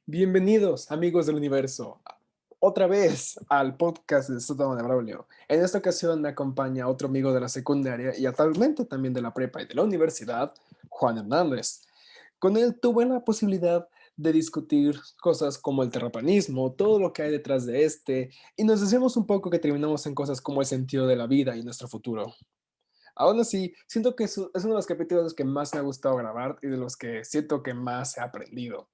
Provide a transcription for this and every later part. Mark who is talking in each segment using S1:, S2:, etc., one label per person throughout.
S1: Bienvenidos, amigos del universo, otra vez al podcast de Sótano de Braulio. En esta ocasión me acompaña otro amigo de la secundaria y actualmente también de la prepa y de la universidad, Juan Hernández. Con él tuve la posibilidad de discutir cosas como el terraplanismo, todo lo que hay detrás de este, y nos decimos un poco que terminamos en cosas como el sentido de la vida y nuestro futuro. Aún así, siento que es uno de los capítulos que más me ha gustado grabar y de los que siento que más he aprendido.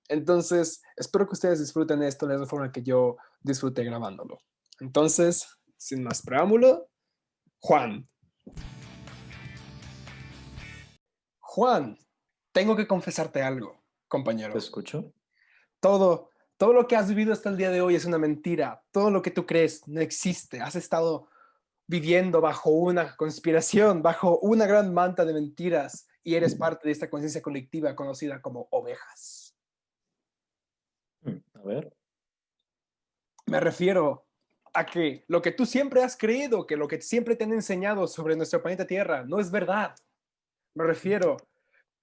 S1: Entonces, espero que ustedes disfruten esto de la forma que yo disfruté grabándolo. Entonces, sin más preámbulo, Juan. Juan, tengo que confesarte algo,
S2: Te
S1: compañero.
S2: escucho.
S1: Todo lo que has vivido hasta el día de hoy es una mentira. Todo lo que tú crees no existe. Has estado viviendo bajo una conspiración, bajo una gran manta de mentiras y eres parte de esta conciencia colectiva conocida como ovejas.
S2: A ver.
S1: Me refiero a que lo que tú siempre has creído, que lo que siempre te han enseñado sobre nuestro planeta Tierra no es verdad. Me refiero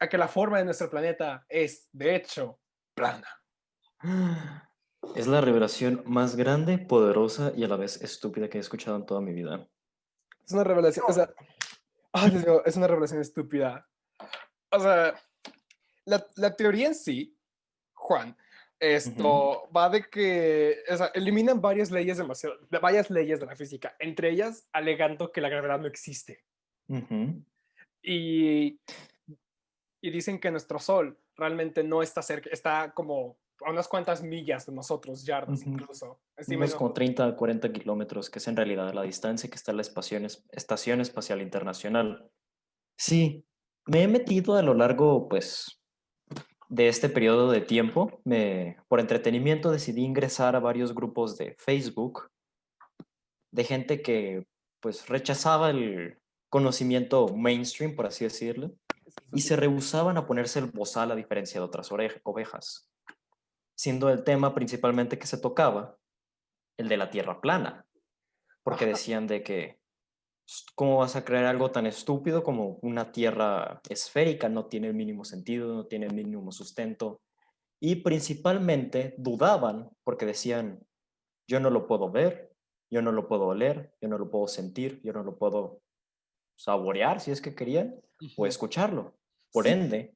S1: a que la forma de nuestro planeta es, de hecho, plana.
S2: Es la revelación más grande, poderosa y a la vez estúpida que he escuchado en toda mi vida.
S1: Es una revelación, o sea, oh, Dios mío, es una revelación estúpida. O sea, la teoría en sí, Juan,
S2: Ujú,
S1: esto va de que, o sea, eliminan varias leyes de la física, entre ellas alegando que la gravedad no existe.
S2: ujú.
S1: Y y dicen que nuestro Sol realmente no está cerca, está como a unas cuantas millas de nosotros, yardas
S2: Ujú.
S1: incluso. Encima de
S2: Unos como
S1: nosotros.
S2: 30 a 40 kilómetros, que es en realidad la distancia que está la Estación Espacial Internacional. Sí, me he metido a lo largo, pues, de este periodo de tiempo. Por entretenimiento decidí ingresar a varios grupos de Facebook de gente que, pues, rechazaba el conocimiento mainstream, por así decirlo, y se rehusaban a ponerse el bozal a diferencia de otras ovejas, siendo el tema principalmente que se tocaba el de la tierra plana, porque
S1: Ajá,
S2: decían de que, ¿cómo vas a crear algo tan estúpido como una tierra esférica? No tiene el mínimo sentido, no tiene el mínimo sustento. Y principalmente dudaban porque decían, yo no lo puedo ver, yo no lo puedo oler, yo no lo puedo sentir, yo no lo puedo saborear si es que querían, o
S1: ujú.
S2: escucharlo. Por
S1: Sí,
S2: ende,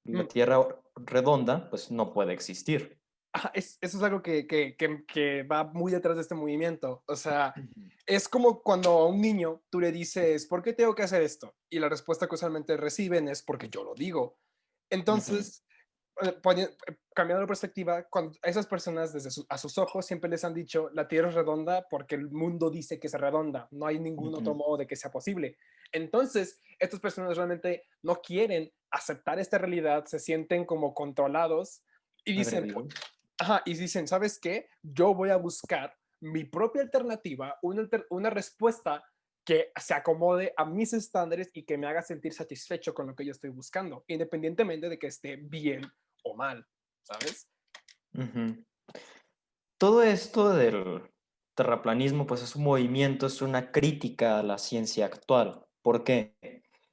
S2: la Tierra redonda pues no puede existir.
S1: ajá, eso es algo que va muy detrás de este movimiento. O sea,
S2: Ujú,
S1: es como cuando a un niño tú le dices, ¿por qué tengo que hacer esto? Y la respuesta que usualmente reciben es porque yo lo digo.
S2: ujú,
S1: Entonces, cambiando de perspectiva, cuando a esas personas a sus ojos siempre les han dicho la Tierra es redonda porque el mundo dice que es redonda, no hay ningún otro
S2: ujú.
S1: modo de que sea posible. Entonces, estas personas realmente no quieren aceptar esta realidad, se sienten como controlados y dicen,
S2: Agredidos.
S1: ajá, y dicen, ¿sabes qué? Yo voy a buscar mi propia alternativa, una respuesta que se acomode a mis estándares y que me haga sentir satisfecho con lo que yo estoy buscando, independientemente de que esté bien o mal, ¿sabes?
S2: Ujú. Todo esto del terraplanismo pues es un movimiento, es una crítica a la ciencia actual. ¿Por qué?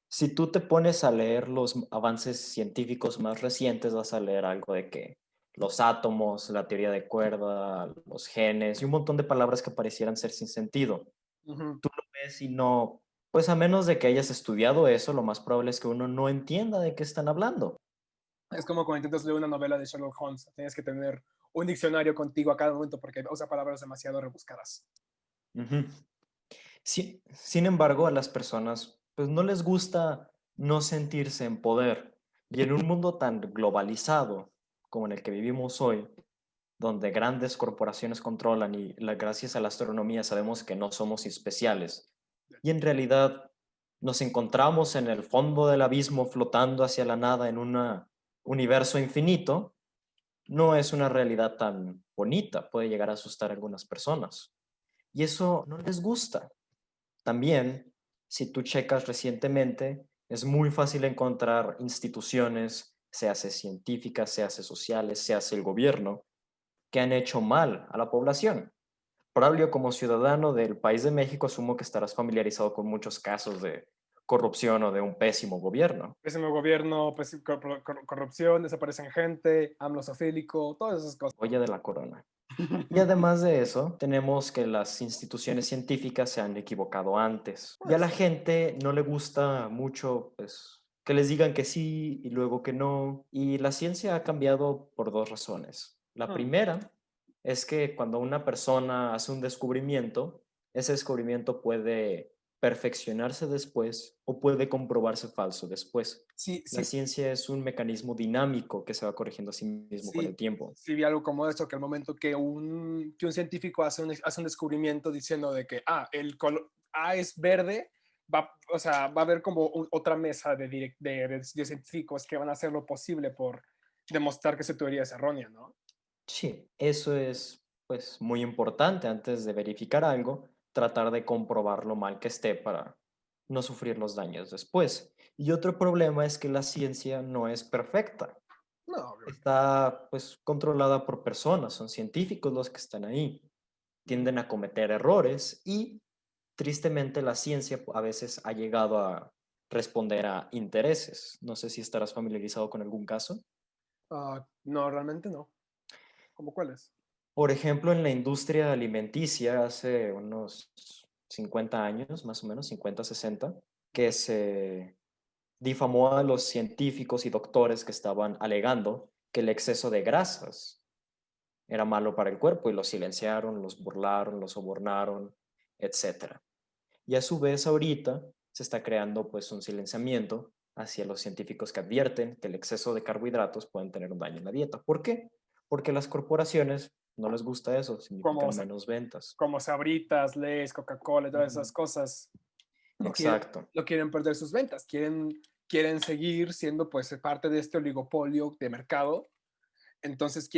S2: Si tú te pones a leer los avances científicos más recientes, vas a leer algo de que los átomos, la teoría de cuerda, los genes y un montón de palabras que parecieran ser sin sentido.
S1: Ujú.
S2: Tú lo ves y no, pues a menos de que hayas estudiado eso, lo más probable es que uno no entienda de qué están hablando.
S1: Es como cuando intentas leer una novela de Sherlock Holmes, tienes que tener un diccionario contigo a cada momento porque usa palabras demasiado rebuscadas.
S2: Ujú. Sin embargo, a las personas pues no les gusta no sentirse en poder. Y en un mundo tan globalizado como en el que vivimos hoy, donde grandes corporaciones controlan y gracias a la astronomía sabemos que no somos especiales, y en realidad nos encontramos en el fondo del abismo flotando hacia la nada en un universo infinito, no es una realidad tan bonita, puede llegar a asustar a algunas personas. Y eso no les gusta. También, si tú checas recientemente, es muy fácil encontrar instituciones, se hace científicas, se hace sociales, se hace el gobierno, que han hecho mal a la población. Braulio, como ciudadano del país de México, asumo que estarás familiarizado con muchos casos de corrupción o de un pésimo gobierno.
S1: Pésimo gobierno, corrupción, desaparecen gente, amlosofílico, todas esas cosas.
S2: Joya de la corona. Y además de eso, tenemos que las instituciones científicas se han equivocado antes. Y a la gente no le gusta mucho, pues, que les digan que sí y luego que no. Y la ciencia ha cambiado por dos razones. La primera es que cuando una persona hace un descubrimiento, ese descubrimiento puede perfeccionarse después o puede comprobarse falso después.
S1: Sí,
S2: La
S1: sí,
S2: ciencia es un mecanismo dinámico que se va corrigiendo a sí mismo con el
S1: sí,
S2: tiempo.
S1: sí vi algo como esto, que al momento que un científico hace un descubrimiento diciendo de que, el color A es verde, o sea, va a haber como otra mesa de científicos que van a hacer lo posible por demostrar que su teoría es errónea, ¿no?
S2: Sí, eso es pues muy importante antes de verificar algo, tratar de comprobar lo mal que esté para no sufrir los daños después. Y otro problema es que la ciencia no es perfecta.
S1: No, obviamente.
S2: Está pues controlada por personas, son científicos los que están ahí. Tienden a cometer errores y tristemente la ciencia a veces ha llegado a responder a intereses. No sé si estarás familiarizado con algún caso.
S1: No, realmente no. ¿Cómo cuáles?
S2: Por ejemplo, en la industria alimenticia hace unos 50 años, más o menos, 50, 60, que se difamó a los científicos y doctores que estaban alegando que el exceso de grasas era malo para el cuerpo y los silenciaron, los burlaron, los sobornaron, etcétera. Y a su vez ahorita se está creando pues un silenciamiento hacia los científicos que advierten que el exceso de carbohidratos pueden tener un daño en la dieta. ¿Por qué? Porque a las corporaciones no les gusta eso,
S1: Como,
S2: significan menos ventas.
S1: como Sabritas, Lay's, Coca-Cola y todas
S2: Ujú.
S1: esas cosas, no quieren,
S2: Exacto.
S1: no quieren perder sus ventas, quieren seguir siendo pues parte de este oligopolio de mercado. Entonces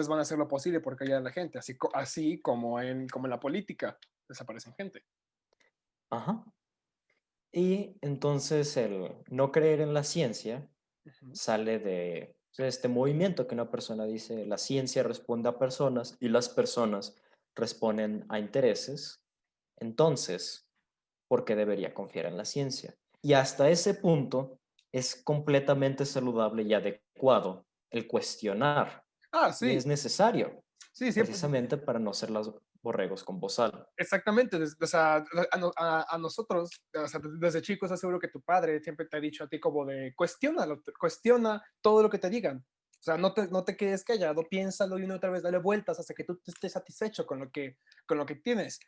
S1: van a hacer lo posible por callar a la gente, así como en la política, desaparecen gente.
S2: Ajá. Y entonces el no creer en la ciencia
S1: Ujú.
S2: sale de este movimiento que una persona dice, la ciencia responde a personas y las personas responden a intereses. Entonces, ¿por qué debería confiar en la ciencia? Y hasta ese punto es completamente saludable y adecuado el cuestionar. Y
S1: Sí,
S2: es necesario,
S1: sí, siempre,
S2: precisamente para no ser los borregos con bozal.
S1: exactamente. O sea, a nosotros, o sea, desde chicos, aseguro que tu padre siempre te ha dicho a ti como de cuestiona todo lo que te digan. O sea, no te quedes callado, piénsalo y una y otra vez dale vueltas hasta que tú estés satisfecho con lo que tienes.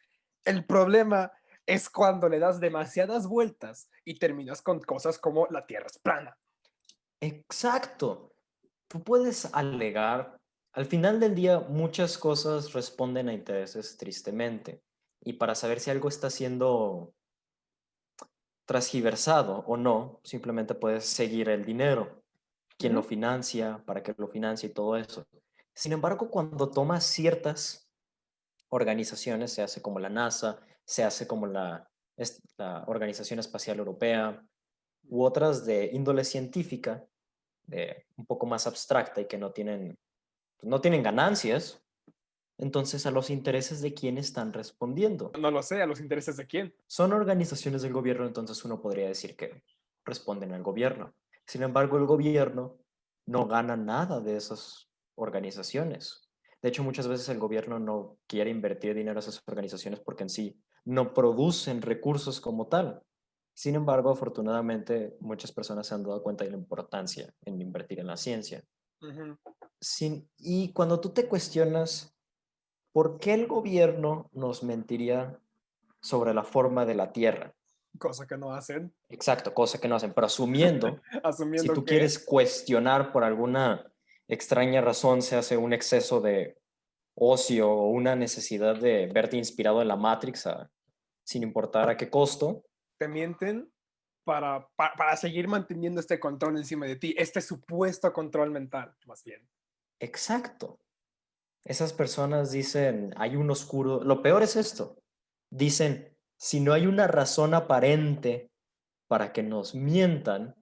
S1: El problema es cuando le das demasiadas vueltas y terminas con cosas como la Tierra es plana.
S2: Exacto. Tú puedes alegar, al final del día muchas cosas responden a intereses tristemente. Y para saber si algo está siendo transgiversado o no, simplemente puedes seguir el dinero, quién lo
S1: Ujú.
S2: financia, para qué lo financia y todo eso. Sin embargo, cuando tomas ciertas organizaciones, se hace como la NASA, se hace como la Organización Espacial Europea u otras de índole científica, de un poco más abstracta y que no tienen ganancias, entonces a los intereses de quién están respondiendo.
S1: No lo sé, a los intereses de quién.
S2: Son organizaciones del gobierno, entonces uno podría decir que responden al gobierno. Sin embargo, el gobierno no gana nada de esas organizaciones. De hecho, muchas veces el gobierno no quiere invertir dinero a esas organizaciones porque en sí no producen recursos como tal. Sin embargo, afortunadamente, muchas personas se han dado cuenta de la importancia en invertir en la ciencia.
S1: Ujú.
S2: Y cuando tú te cuestionas, ¿por qué el gobierno nos mentiría sobre la forma de la Tierra?
S1: Cosa que no hacen,
S2: Exacto, cosa que no hacen, pero asumiendo, si
S1: asumiendo
S2: tú
S1: que
S2: quieres cuestionar por alguna extraña razón, se hace un exceso de ocio o una necesidad de verte inspirado en la Matrix, sin importar a qué costo.
S1: te mienten para seguir manteniendo este control encima de ti, este supuesto control mental, más bien.
S2: Exacto. Esas personas dicen, hay un oscuro, lo peor es esto, dicen, si no hay una razón aparente para que nos mientan,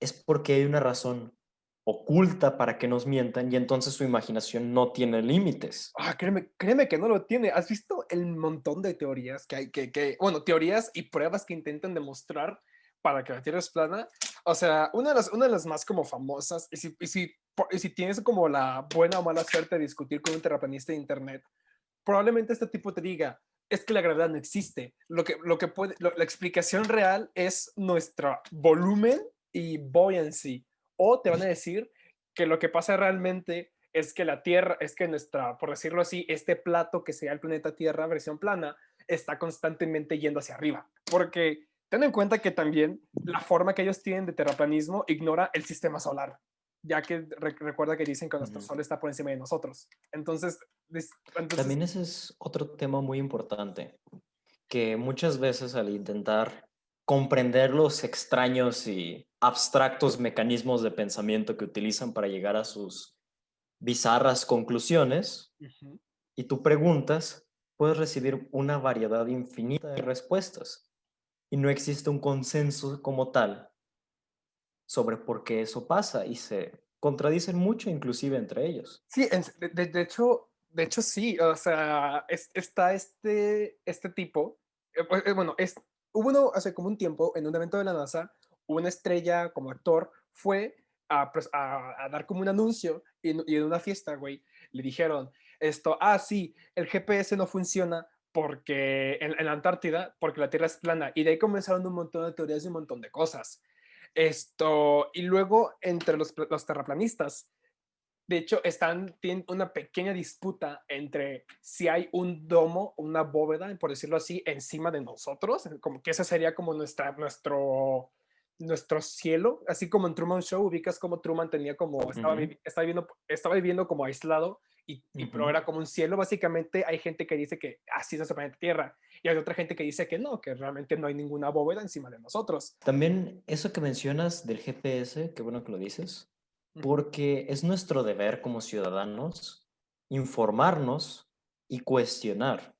S2: es porque hay una razón oculta para que nos mientan y entonces su imaginación no tiene límites.
S1: Créeme que no lo tiene. ¿Has visto el montón de teorías que hay, bueno, teorías y pruebas que intentan demostrar para que la Tierra es plana, o sea, una de las más como famosas, y si tienes como la buena o mala suerte de discutir con un terraplanista de internet, probablemente este tipo te diga, es que la gravedad no existe. La explicación real es nuestro volumen y buoyancy. O te van a decir que lo que pasa realmente es que la Tierra, es que nuestra, por decirlo así, este plato que sería el planeta Tierra, versión plana, está constantemente yendo hacia arriba. Porque ten en cuenta que también la forma que ellos tienen de terraplanismo ignora el sistema solar, ya que recuerda que dicen que nuestro
S2: Ujú.
S1: sol está por encima de nosotros. Entonces,
S2: También ese es otro tema muy importante, que muchas veces al intentar comprender los extraños y abstractos mecanismos de pensamiento que utilizan para llegar a sus bizarras conclusiones,
S1: ujú.
S2: y tú preguntas, puedes recibir una variedad infinita de respuestas. Y no existe un consenso como tal sobre por qué eso pasa y se contradicen mucho inclusive entre ellos.
S1: Sí, de hecho sí, o sea, está este tipo, bueno, hubo uno hace como un tiempo en un evento de la NASA, una estrella como actor fue a dar como un anuncio y en una fiesta, güey, le dijeron sí, el GPS no funciona porque en la Antártida, porque la Tierra es plana, y de ahí comenzaron un montón de teorías y un montón de cosas. Y luego entre los terraplanistas, de hecho, tienen una pequeña disputa entre si hay un domo, una bóveda, por decirlo así, encima de nosotros, como que ese sería como nuestro cielo, así como en Truman Show, ubicas como Truman tenía como,
S2: Ujú,
S1: estaba viviendo como aislado, pero
S2: ujú.
S1: era como un cielo. Básicamente hay gente que dice que así es nuestro planeta Tierra, y hay otra gente que dice que no, que realmente no hay ninguna bóveda encima de nosotros.
S2: También eso que mencionas del GPS, qué bueno que lo dices,
S1: Ujú,
S2: porque es nuestro deber como ciudadanos informarnos y cuestionar,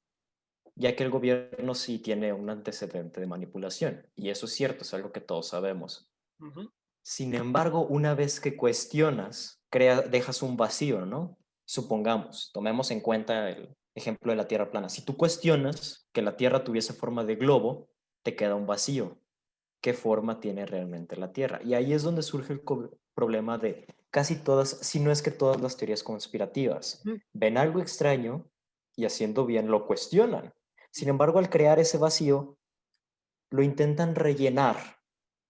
S2: ya que el gobierno sí tiene un antecedente de manipulación, y eso es cierto, es algo que todos sabemos.
S1: ujú,
S2: Sin embargo, una vez que cuestionas, dejas un vacío, ¿no? Supongamos, tomemos en cuenta el ejemplo de la Tierra plana. Si tú cuestionas que la Tierra tuviese forma de globo, te queda un vacío. ¿Qué forma tiene realmente la Tierra? Y ahí es donde surge el problema de casi todas, si no es que todas las teorías conspirativas.
S1: ujú.
S2: Ven algo extraño y haciendo bien lo cuestionan. Sin embargo, al crear ese vacío, lo intentan rellenar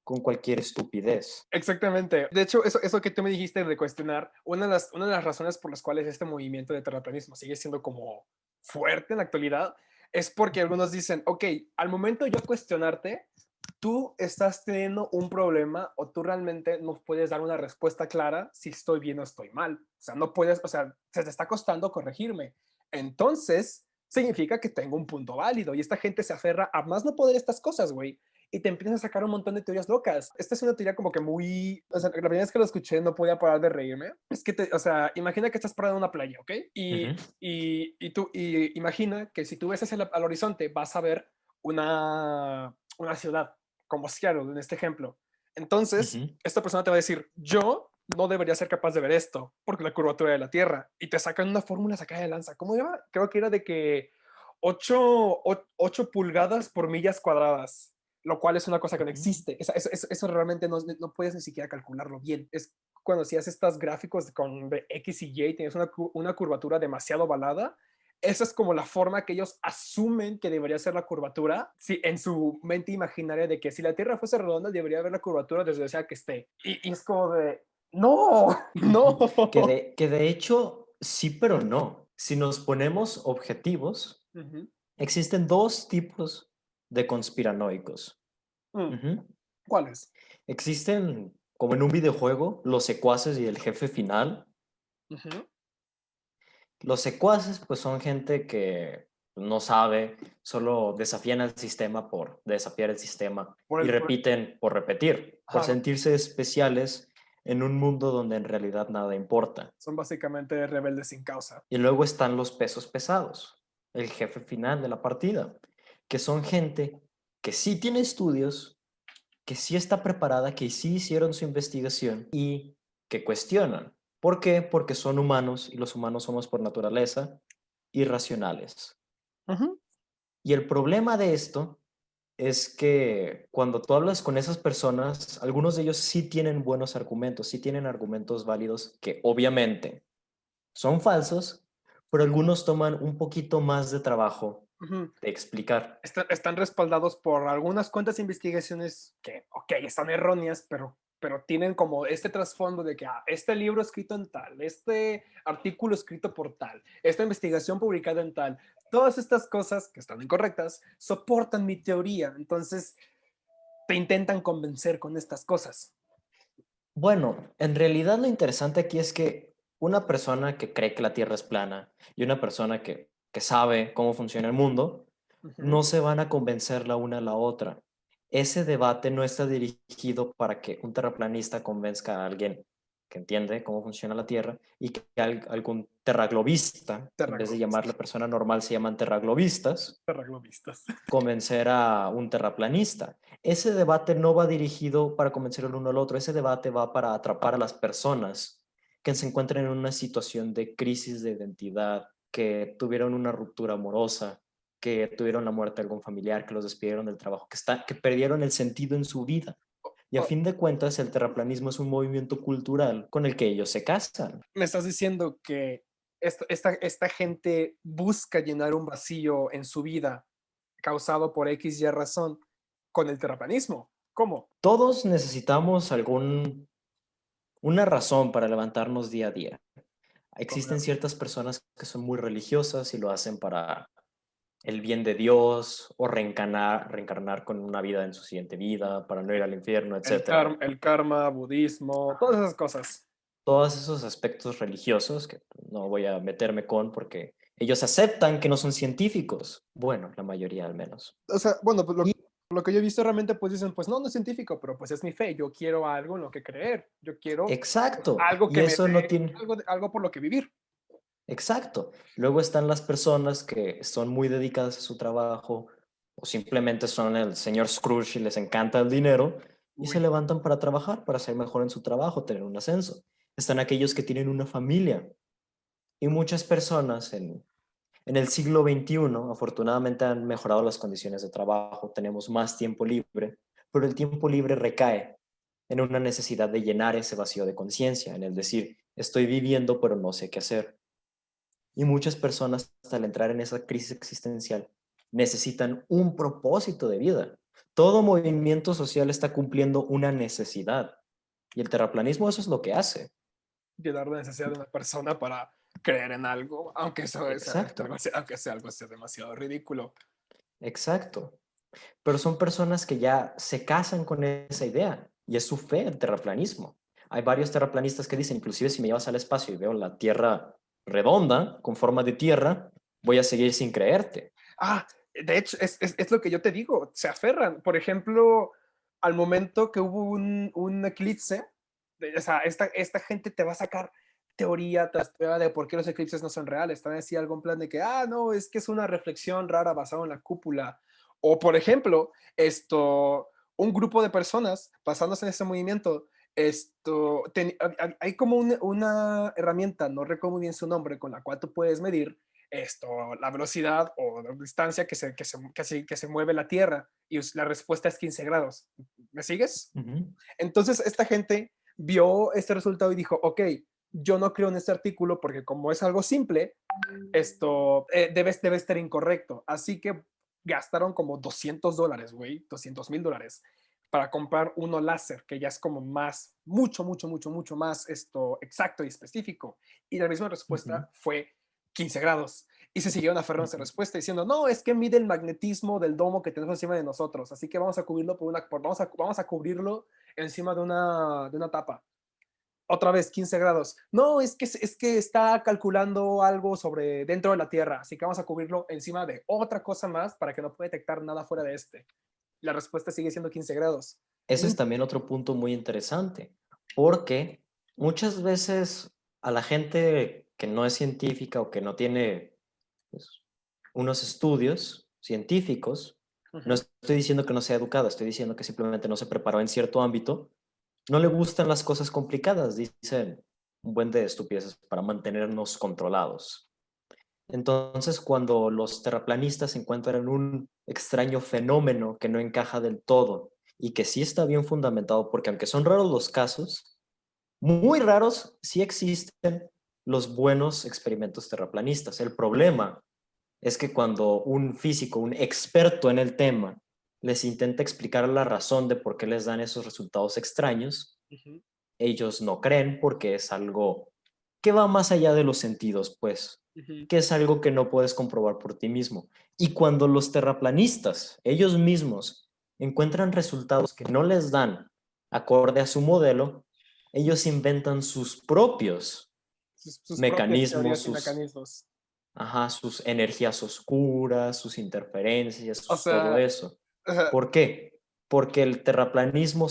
S2: con cualquier estupidez.
S1: Exactamente. De hecho, eso que tú me dijiste de cuestionar, una de las razones por las cuales este movimiento de terraplanismo sigue siendo como fuerte en la actualidad es porque algunos dicen, ok, al momento de yo cuestionarte, tú estás teniendo un problema o tú realmente no puedes dar una respuesta clara si estoy bien o estoy mal. O sea, no puedes, o sea, se te está costando corregirme. Entonces, significa que tengo un punto válido y esta gente se aferra a más no poder estas cosas, güey, y te empiezan a sacar un montón de teorías locas. Esta es una teoría como que muy, o sea, la primera vez que lo escuché no podía parar de reírme. Es que, o sea, imagina que estás parado en una playa, ¿ok?
S2: Ujú,
S1: Y imagina que si tú ves hacia al horizonte vas a ver una ciudad, como Seattle en este ejemplo. Entonces,
S2: ujú.
S1: esta persona te va a decir, yo no debería ser capaz de ver esto, porque la curvatura de la Tierra, y te sacan una fórmula sacada de lanza. ¿Cómo iba? Creo que era de que 8 pulgadas por millas cuadradas, lo cual es una cosa que no
S2: Ujú.
S1: existe. Eso realmente no puedes ni siquiera calcularlo bien. Es cuando hacías estos gráficos de X y Y, tienes una curvatura demasiado ovalada. Esa es como la forma que ellos asumen que debería ser la curvatura, sí, en su mente imaginaria de que si la Tierra fuese redonda debería haber la curvatura desde donde sea que esté. Y es como de, no, no.
S2: Que de hecho, sí, pero no. Si nos ponemos objetivos,
S1: Ujú.
S2: existen dos tipos de conspiranoicos.
S1: Mm,
S2: Ujú.
S1: ¿cuál es?
S2: Existen, como en un videojuego, los secuaces y el jefe final.
S1: Ujú.
S2: Los secuaces, pues son gente que no sabe, solo desafían al sistema por desafiar el sistema
S1: Por
S2: y
S1: el, por,
S2: repiten por repetir, por
S1: ajá,
S2: sentirse especiales en un mundo donde en realidad nada importa.
S1: son básicamente rebeldes sin causa.
S2: Y luego están los pesos pesados, el jefe final de la partida, que son gente que sí tiene estudios, que sí está preparada, que sí hicieron su investigación y que cuestionan. ¿Por qué? Porque son humanos y los humanos somos por naturaleza irracionales.
S1: Ujú.
S2: Y el problema de esto es que cuando tú hablas con esas personas, algunos de ellos sí tienen buenos argumentos, sí tienen argumentos válidos que obviamente son falsos, pero algunos toman un poquito más de trabajo
S1: Ujú.
S2: de explicar.
S1: Están respaldados por algunas cuantas investigaciones que, ok, están erróneas, pero tienen como este trasfondo de que este libro escrito en tal, este artículo escrito por tal, esta investigación publicada en tal, todas estas cosas que están incorrectas soportan mi teoría. Entonces te intentan convencer con estas cosas.
S2: Bueno, en realidad lo interesante aquí es que una persona que cree que la Tierra es plana y una persona que sabe cómo funciona el mundo,
S1: Ujú.
S2: no se van a convencer la una a la otra. Ese debate no está dirigido para que un terraplanista convenzca a alguien que entiende cómo funciona la Tierra y que algún terraglobista, en vez de llamarle
S1: Terraglobistas.
S2: persona normal, se llaman terraglobistas,
S1: Terraglobistas.
S2: convencer a un terraplanista. Ese debate no va dirigido para convencer el uno al otro, ese debate va para atrapar a las personas que se encuentran en una situación de crisis de identidad, que tuvieron una ruptura amorosa, que tuvieron la muerte de algún familiar, que los despidieron del trabajo, que perdieron el sentido en su vida. Y a
S1: Oh,
S2: fin de cuentas, el terraplanismo es un movimiento cultural con el que ellos se casan.
S1: me estás diciendo que esta gente busca llenar un vacío en su vida causado por X y razón con el terraplanismo. ¿Cómo?
S2: Todos necesitamos una razón para levantarnos día a día.
S1: Comer.
S2: Existen ciertas personas que son muy religiosas y lo hacen para el bien de Dios o reencarnar con una vida en su siguiente vida, para no ir al infierno, etcétera.
S1: El karma, budismo, todas esas cosas.
S2: Todos esos aspectos religiosos que no voy a meterme con porque ellos aceptan que no son científicos. Bueno, la mayoría al menos.
S1: O sea, bueno, pues
S2: Y
S1: lo que yo he visto realmente, pues dicen, pues no, no es científico, pero pues es mi fe. Yo quiero algo en lo que creer. Yo quiero
S2: exacto,
S1: algo
S2: y
S1: que me
S2: eso no
S1: dé
S2: tiene.
S1: algo por lo que vivir.
S2: Exacto. Luego están las personas que son muy dedicadas a su trabajo o simplemente son el señor Scrooge y les encanta el dinero y se
S1: Uy,
S2: levantan para trabajar, para ser mejor en su trabajo, tener un ascenso. Están aquellos que tienen una familia y muchas personas en el siglo XXI afortunadamente han mejorado las condiciones de trabajo, tenemos más tiempo libre, pero el tiempo libre recae en una necesidad de llenar ese vacío de conciencia, en el decir, estoy viviendo pero no sé qué hacer. Y muchas personas, al entrar en esa crisis existencial, necesitan un propósito de vida. Todo movimiento social está cumpliendo una necesidad. Y el terraplanismo eso es lo que hace.
S1: llenar la necesidad de una persona para creer en algo,
S2: Exacto,
S1: aunque sea algo sea demasiado ridículo.
S2: exacto. Pero son personas que ya se casan con esa idea y es su fe el terraplanismo. Hay varios terraplanistas que dicen, inclusive si me llevas al espacio y veo la Tierra redonda, con forma de tierra, voy a seguir sin creerte.
S1: Ah, de hecho, es lo que yo te digo, se aferran. Por ejemplo, al momento que hubo un eclipse, o sea, esta gente te va a sacar teoría tras teoría de por qué los eclipses no son reales. Están así algo en plan de que, no, es que es una reflexión rara basada en la cúpula. O, por ejemplo, un grupo de personas basándose en ese movimiento, hay como una herramienta, no recuerdo muy bien su nombre, con la cual tú puedes medir la velocidad o la distancia que se mueve la Tierra y la respuesta es 15 grados. ¿Me sigues?
S2: Ujú,
S1: Entonces esta gente vio este resultado y dijo, ok, yo no creo en este artículo porque como es algo simple, debe estar incorrecto. Así que gastaron como $200, güey, $200,000 para comprar uno láser, que ya es como más, mucho, mucho, mucho, mucho más exacto y específico. Y la misma
S2: ujú,
S1: respuesta fue 15 grados. Y se siguieron aferrando a esa
S2: ujú.
S1: respuesta diciendo, no, es que mide el magnetismo del domo que tenemos encima de nosotros, así que vamos a cubrirlo vamos a cubrirlo encima de una tapa. Otra vez 15 grados. No, es que está calculando algo sobre dentro de la Tierra, así que vamos a cubrirlo encima de otra cosa más para que no pueda detectar nada fuera de este. La respuesta sigue siendo 15 grados.
S2: Ese
S1: No,
S2: es también otro punto muy interesante, porque muchas veces a la gente que no es científica o que no tiene pues, unos estudios científicos, no
S1: uh-huh.
S2: estoy diciendo que no sea educada, estoy diciendo que simplemente no se preparó en cierto ámbito, no le gustan las cosas complicadas, dicen un buen de estupideces para mantenernos controlados. Entonces, cuando los terraplanistas encuentran un extraño fenómeno que no encaja del todo y que sí está bien fundamentado, porque aunque son raros los casos, muy raros, sí existen los buenos experimentos terraplanistas. El problema es que cuando un físico, un experto en el tema, les intenta explicar la razón de por qué les dan esos resultados extraños,
S1: Ujú,
S2: ellos no creen porque es algo que va más allá de los sentidos, pues,
S1: ujú.
S2: que es algo que no puedes comprobar por ti mismo. Y cuando los terraplanistas, ellos mismos, encuentran resultados que no les dan acorde a su modelo, ellos inventan sus propios
S1: Sus propias
S2: mecanismos,
S1: teorías y mecanismos.
S2: sus energías oscuras, sus interferencias,
S1: O
S2: todo
S1: sea,
S2: eso. ¿Por qué? Porque el terraplanismo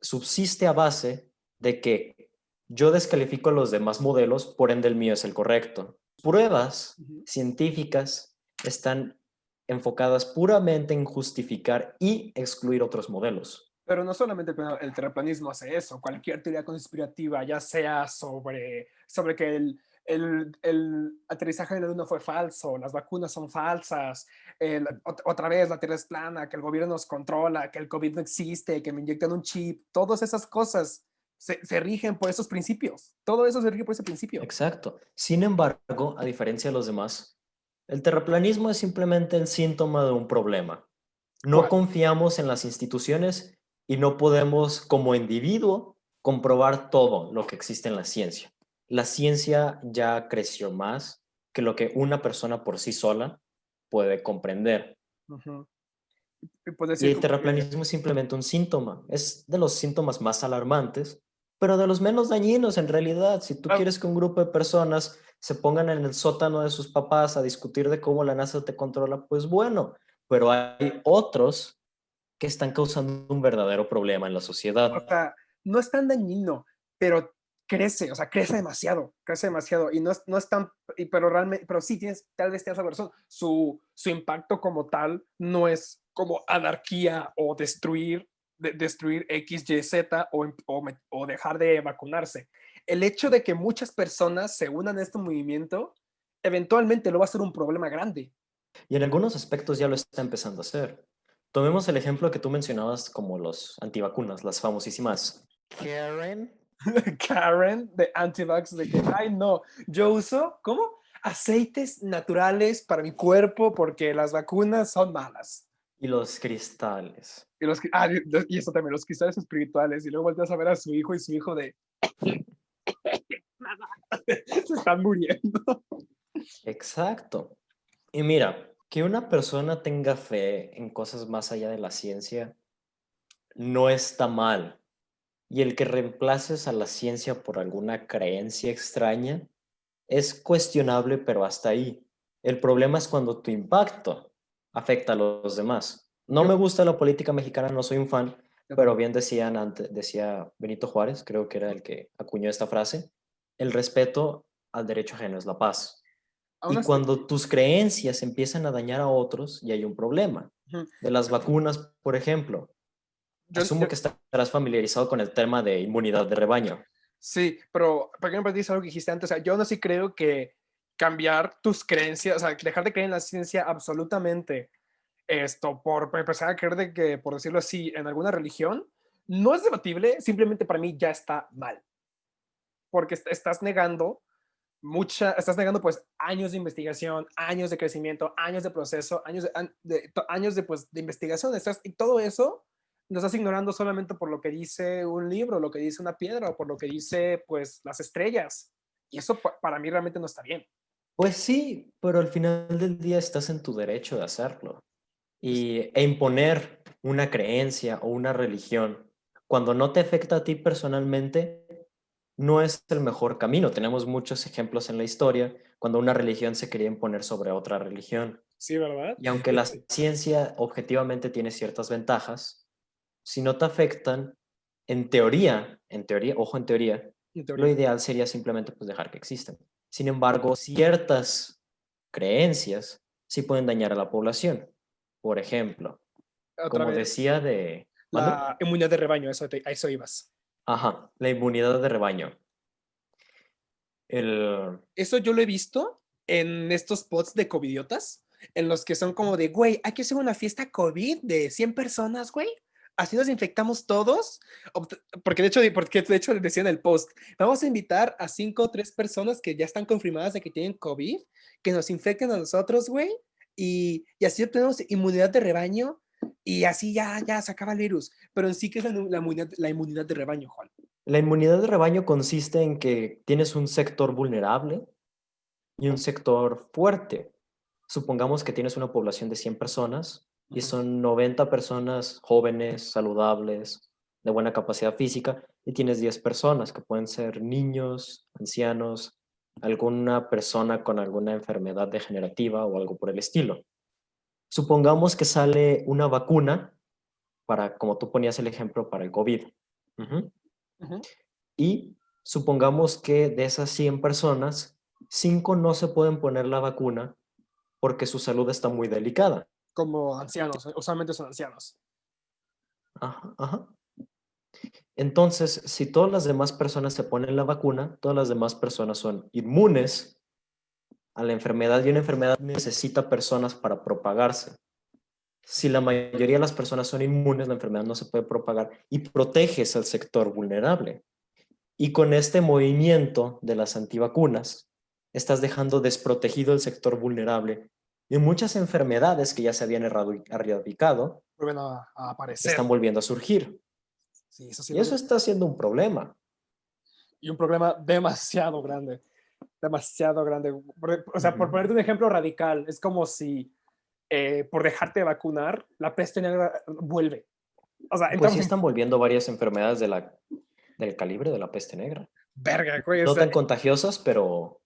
S2: subsiste a base de que yo descalifico los demás modelos, por ende el mío es el correcto. Pruebas
S1: ujú.
S2: científicas están enfocadas puramente en justificar y excluir otros modelos.
S1: Pero no solamente el terraplanismo hace eso, cualquier teoría conspirativa, ya sea sobre que el aterrizaje de la luna fue falso, las vacunas son falsas, otra vez la Tierra es plana, que el gobierno nos controla, que el COVID no existe, que me inyectan un chip, todas esas cosas se rigen por esos principios. Todo eso se rige por ese principio.
S2: Exacto. Sin embargo, a diferencia de los demás, el terraplanismo es simplemente el síntoma de un problema. No
S1: ¿Cuál?
S2: confiamos en las instituciones y no podemos, como individuo, comprobar todo lo que existe en la ciencia. La ciencia ya creció más que lo que una persona por sí sola puede comprender.
S1: Ujú. Y puedo
S2: Y
S1: decir
S2: el
S1: como que,
S2: terraplanismo es simplemente un síntoma. Es de los síntomas más alarmantes, pero de los menos dañinos en realidad. Si tú
S1: ah,
S2: quieres que un grupo de personas se pongan en el sótano de sus papás a discutir de cómo la NASA te controla, pues bueno, pero hay otros que están causando un verdadero problema en la
S1: o
S2: sociedad.
S1: sea, no es tan dañino, pero crece, o sea, crece demasiado y no es tan, pero realmente, pero sí tienes, tal vez tienes razón, su impacto como tal no es como anarquía o destruir X, Y, Z o dejar de vacunarse. El hecho de que muchas personas se unan a este movimiento, eventualmente lo va a ser un problema grande.
S2: Y en algunos aspectos ya lo está empezando a hacer. Tomemos el ejemplo que tú mencionabas como los antivacunas, las famosísimas Karen.
S1: Karen de Antivax de que, ay no, yo uso, ¿cómo? Aceites naturales para mi cuerpo porque las vacunas son malas.
S2: Y los cristales.
S1: Y eso también, los cristales espirituales. Y luego volteas a ver a su hijo y su hijo de, se están muriendo.
S2: Exacto. Y mira, que una persona tenga fe en cosas más allá de la ciencia no está mal. Y el que reemplaces a la ciencia por alguna creencia extraña es cuestionable, pero hasta ahí. El problema es cuando tu impacto afecta a los demás. No
S1: Yo,
S2: me gusta la política mexicana, no soy un fan,
S1: yo
S2: pero
S1: tampoco.
S2: bien decían antes, decía Benito Juárez, creo que era el que acuñó esta frase, el respeto al derecho ajeno es la paz.
S1: Aún
S2: Y
S1: así,
S2: cuando tus creencias empiezan a dañar a otros, ya hay un problema.
S1: ujú,
S2: De las vacunas, por ejemplo,
S1: yo,
S2: asumo que estarás familiarizado con el tema de inmunidad de rebaño.
S1: sí, pero por ejemplo, dices algo que dijiste antes, o sea, yo no sí creo que cambiar tus creencias, o sea, dejar de creer en la ciencia absolutamente por empezar a creer de que, por decirlo así, en alguna religión, no es debatible, simplemente para mí ya está mal, porque estás negando pues años de investigación, años de crecimiento, años de proceso, años de, pues, de investigación, y todo eso lo estás ignorando solamente por lo que dice un libro, lo que dice una piedra o por lo que dice pues las estrellas. Y eso para mí realmente no está bien.
S2: Pues sí, pero al final del día estás en tu derecho de hacerlo.
S1: Pues,
S2: E imponer una creencia o una religión cuando no te afecta a ti personalmente no es el mejor camino. Tenemos muchos ejemplos en la historia cuando una religión se quería imponer sobre otra religión.
S1: sí, ¿verdad?
S2: Y aunque la ciencia objetivamente tiene ciertas ventajas, si no te afectan, en teoría, ojo en teoría,
S1: En
S2: lo
S1: teoría.
S2: ideal sería simplemente pues dejar que existan. Sin embargo, ciertas creencias sí pueden dañar a la población. Por ejemplo,
S1: Otra
S2: como
S1: vez,
S2: decía de... ¿Mande?
S1: la inmunidad de rebaño, a eso ibas.
S2: Ajá, la inmunidad de rebaño. El...
S1: Eso yo lo he visto, en estos pods de covidiotas, en los que son como de, güey, hay que hacer una fiesta COVID de 100 personas, güey. Así nos infectamos todos. Porque de hecho decía en el post, vamos a invitar a 5 o 3 personas que ya están confirmadas de que tienen COVID, que nos infecten a nosotros, güey, y así obtenemos inmunidad de rebaño y así ya se acaba el virus. Pero en sí, ¿qué es la inmunidad de rebaño, Juan?
S2: La inmunidad de rebaño consiste en que tienes un sector vulnerable y un sector fuerte. Supongamos que tienes una población de 100 personas y son 90 personas jóvenes, saludables, de buena capacidad física, y tienes 10 personas que pueden ser niños, ancianos, alguna persona con alguna enfermedad degenerativa o algo por el estilo. Supongamos que sale una vacuna para, como tú ponías el ejemplo, para el COVID. Ujú.
S1: Ujú.
S2: Y supongamos que de esas 100 personas, 5 no se pueden poner la vacuna porque su salud está muy delicada.
S1: Como ancianos, usualmente son ancianos.
S2: Ajá, ajá. Entonces, si todas las demás personas se ponen la vacuna, todas las demás personas son inmunes a la enfermedad y una enfermedad necesita personas para propagarse. Si la mayoría de las personas son inmunes, la enfermedad no se puede propagar y proteges al sector vulnerable. Y con este movimiento de las antivacunas, estás dejando desprotegido el sector vulnerable y muchas enfermedades que ya se habían erradicado
S1: Vuelven a aparecer.
S2: están volviendo a surgir.
S1: Sí, eso sí
S2: Y
S1: lo
S2: eso
S1: vi.
S2: está siendo un problema.
S1: Y un problema demasiado grande. Demasiado grande. O sea, por
S2: Ujú.
S1: ponerte un ejemplo radical, es como si por dejarte de vacunar, la peste negra vuelve. O sea,
S2: Pues sí
S1: entramos en
S2: están volviendo varias enfermedades del calibre de la peste negra.
S1: verga, güey.
S2: No tan contagiosas, pero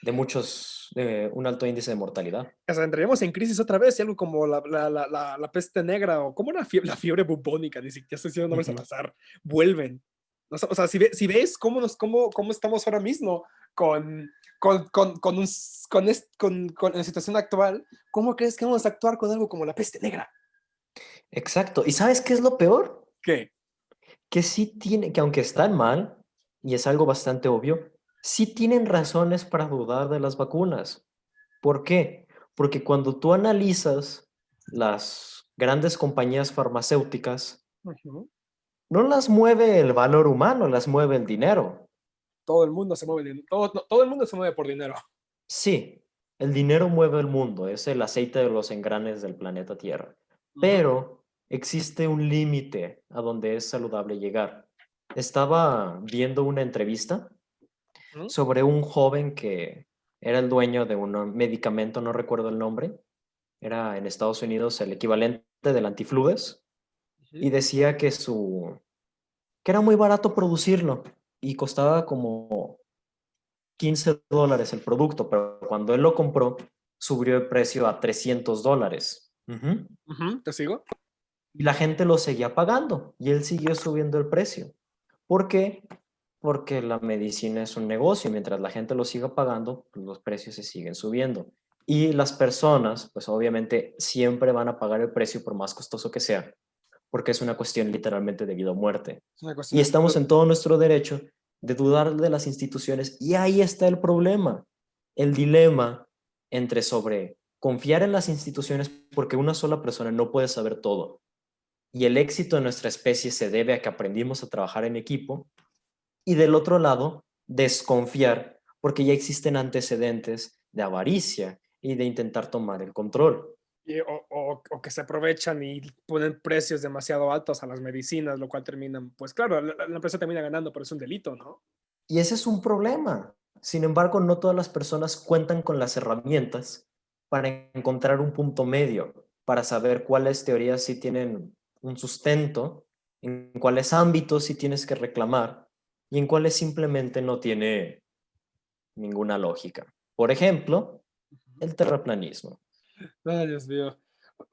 S2: de un alto índice de mortalidad.
S1: O sea, entraríamos en crisis otra vez, y algo como la peste negra o como la fiebre bubónica, ni siquiera estoy diciendo nombres al
S2: Ujú.
S1: azar, vuelven. O sea, si ves cómo estamos ahora mismo con, con la situación actual, ¿cómo crees que vamos a actuar con algo como la peste negra?
S2: Exacto. ¿Y sabes qué es lo peor?
S1: ¿Qué?
S2: Que sí tiene, que aunque están mal, y es algo bastante obvio, sí tienen razones para dudar de las vacunas. ¿Por qué? Porque cuando tú analizas las grandes compañías farmacéuticas,
S1: Ujú.
S2: no las mueve el valor humano, las mueve el dinero.
S1: Todo el mundo se mueve, todo el mundo se mueve por dinero.
S2: Sí, el dinero mueve el mundo, es el aceite de los engranes del planeta Tierra.
S1: Ujú.
S2: Pero existe un límite a donde es saludable llegar. Estaba viendo una entrevista
S1: Ujú.
S2: sobre un joven que era el dueño de un medicamento, no recuerdo el nombre, era en Estados Unidos el equivalente del antifludes,
S1: Ujú.
S2: y decía que era muy barato producirlo y costaba como $15 el producto, pero cuando él lo compró, subió el precio a $300. Ujú.
S1: Ujú. ¿Te sigo?
S2: Y la gente lo seguía pagando y él siguió subiendo el precio. ¿Por qué? Porque la medicina es un negocio y mientras la gente lo siga pagando, pues los precios se siguen subiendo. Y las personas, pues obviamente siempre van a pagar el precio por más costoso que sea, porque es una cuestión literalmente de vida o muerte.
S1: Es una cuestión
S2: Y
S1: de salud.
S2: estamos en todo nuestro derecho de dudar de las instituciones y ahí está el problema, el dilema entre sobre confiar en las instituciones porque una sola persona no puede saber todo y el éxito de nuestra especie se debe a que aprendimos a trabajar en equipo, y del otro lado, desconfiar porque ya existen antecedentes de avaricia y de intentar tomar el control.
S1: O que se aprovechan y ponen precios demasiado altos a las medicinas, lo cual terminan, pues claro, la empresa termina ganando, pero es un delito, ¿no?
S2: Y ese es un problema. Sin embargo, no todas las personas cuentan con las herramientas para encontrar un punto medio, para saber cuáles teorías sí tienen un sustento, en cuáles ámbitos sí tienes que reclamar y en cuáles simplemente no tiene ninguna lógica. Por ejemplo, el terraplanismo.
S1: Ay, Dios mío.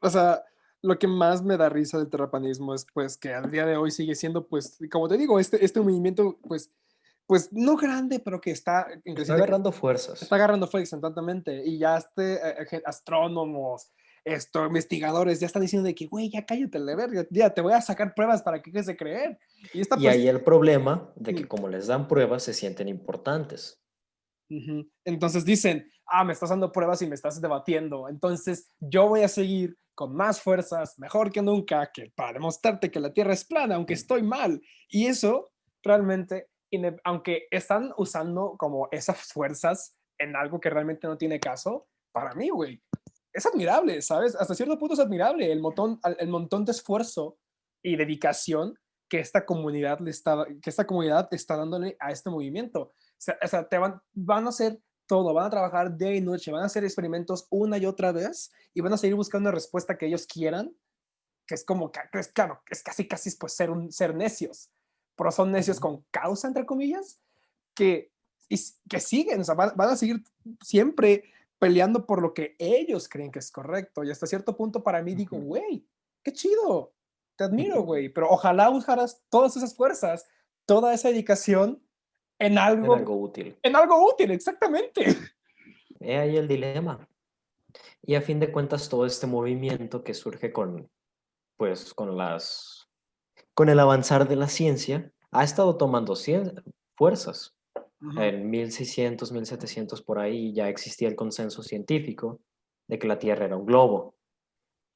S1: O sea, lo que más me da risa del terraplanismo es pues que al día de hoy sigue siendo, pues, como te digo, este movimiento, pues no grande, pero que está en
S2: Está
S1: creciente,
S2: agarrando
S1: está
S2: fuerzas.
S1: agarrando fuego instantáneamente. Y ya astrónomos, investigadores, ya están diciendo de que, güey, ya cállate, la verga, ya te voy a sacar pruebas para que se creer. Y esta
S2: Y
S1: pues,
S2: ahí el problema de que como les dan pruebas se sienten importantes.
S1: Ujú. Entonces dicen, me estás dando pruebas y me estás debatiendo, entonces yo voy a seguir con más fuerzas, mejor que nunca, que para demostrarte que la Tierra es plana, aunque estoy mal. Y eso realmente, aunque están usando como esas fuerzas en algo que realmente no tiene caso, para mí, güey, es admirable, ¿sabes? Hasta cierto punto es admirable el montón de esfuerzo y dedicación que esta comunidad está dándole a este movimiento. O sea, van a hacer todo, van a trabajar día y noche, van a hacer experimentos una y otra vez y van a seguir buscando una respuesta que ellos quieran, que es como, claro, es casi pues ser necios, pero son necios con causa, entre comillas, que, que siguen, o sea, van a seguir siempre peleando por lo que ellos creen que es correcto. Y hasta cierto punto para mí digo, güey, qué chido, te admiro, güey, pero ojalá usaras todas esas fuerzas, toda esa dedicación en
S2: En
S1: algo,
S2: algo útil.
S1: en algo útil, exactamente.
S2: He ahí el dilema. Y a fin de cuentas, todo este movimiento que surge pues, con el avanzar de la ciencia, ha estado tomando fuerzas.
S1: Uh-huh.
S2: En 1600, 1700 por ahí ya existía el consenso científico de que la Tierra era un globo.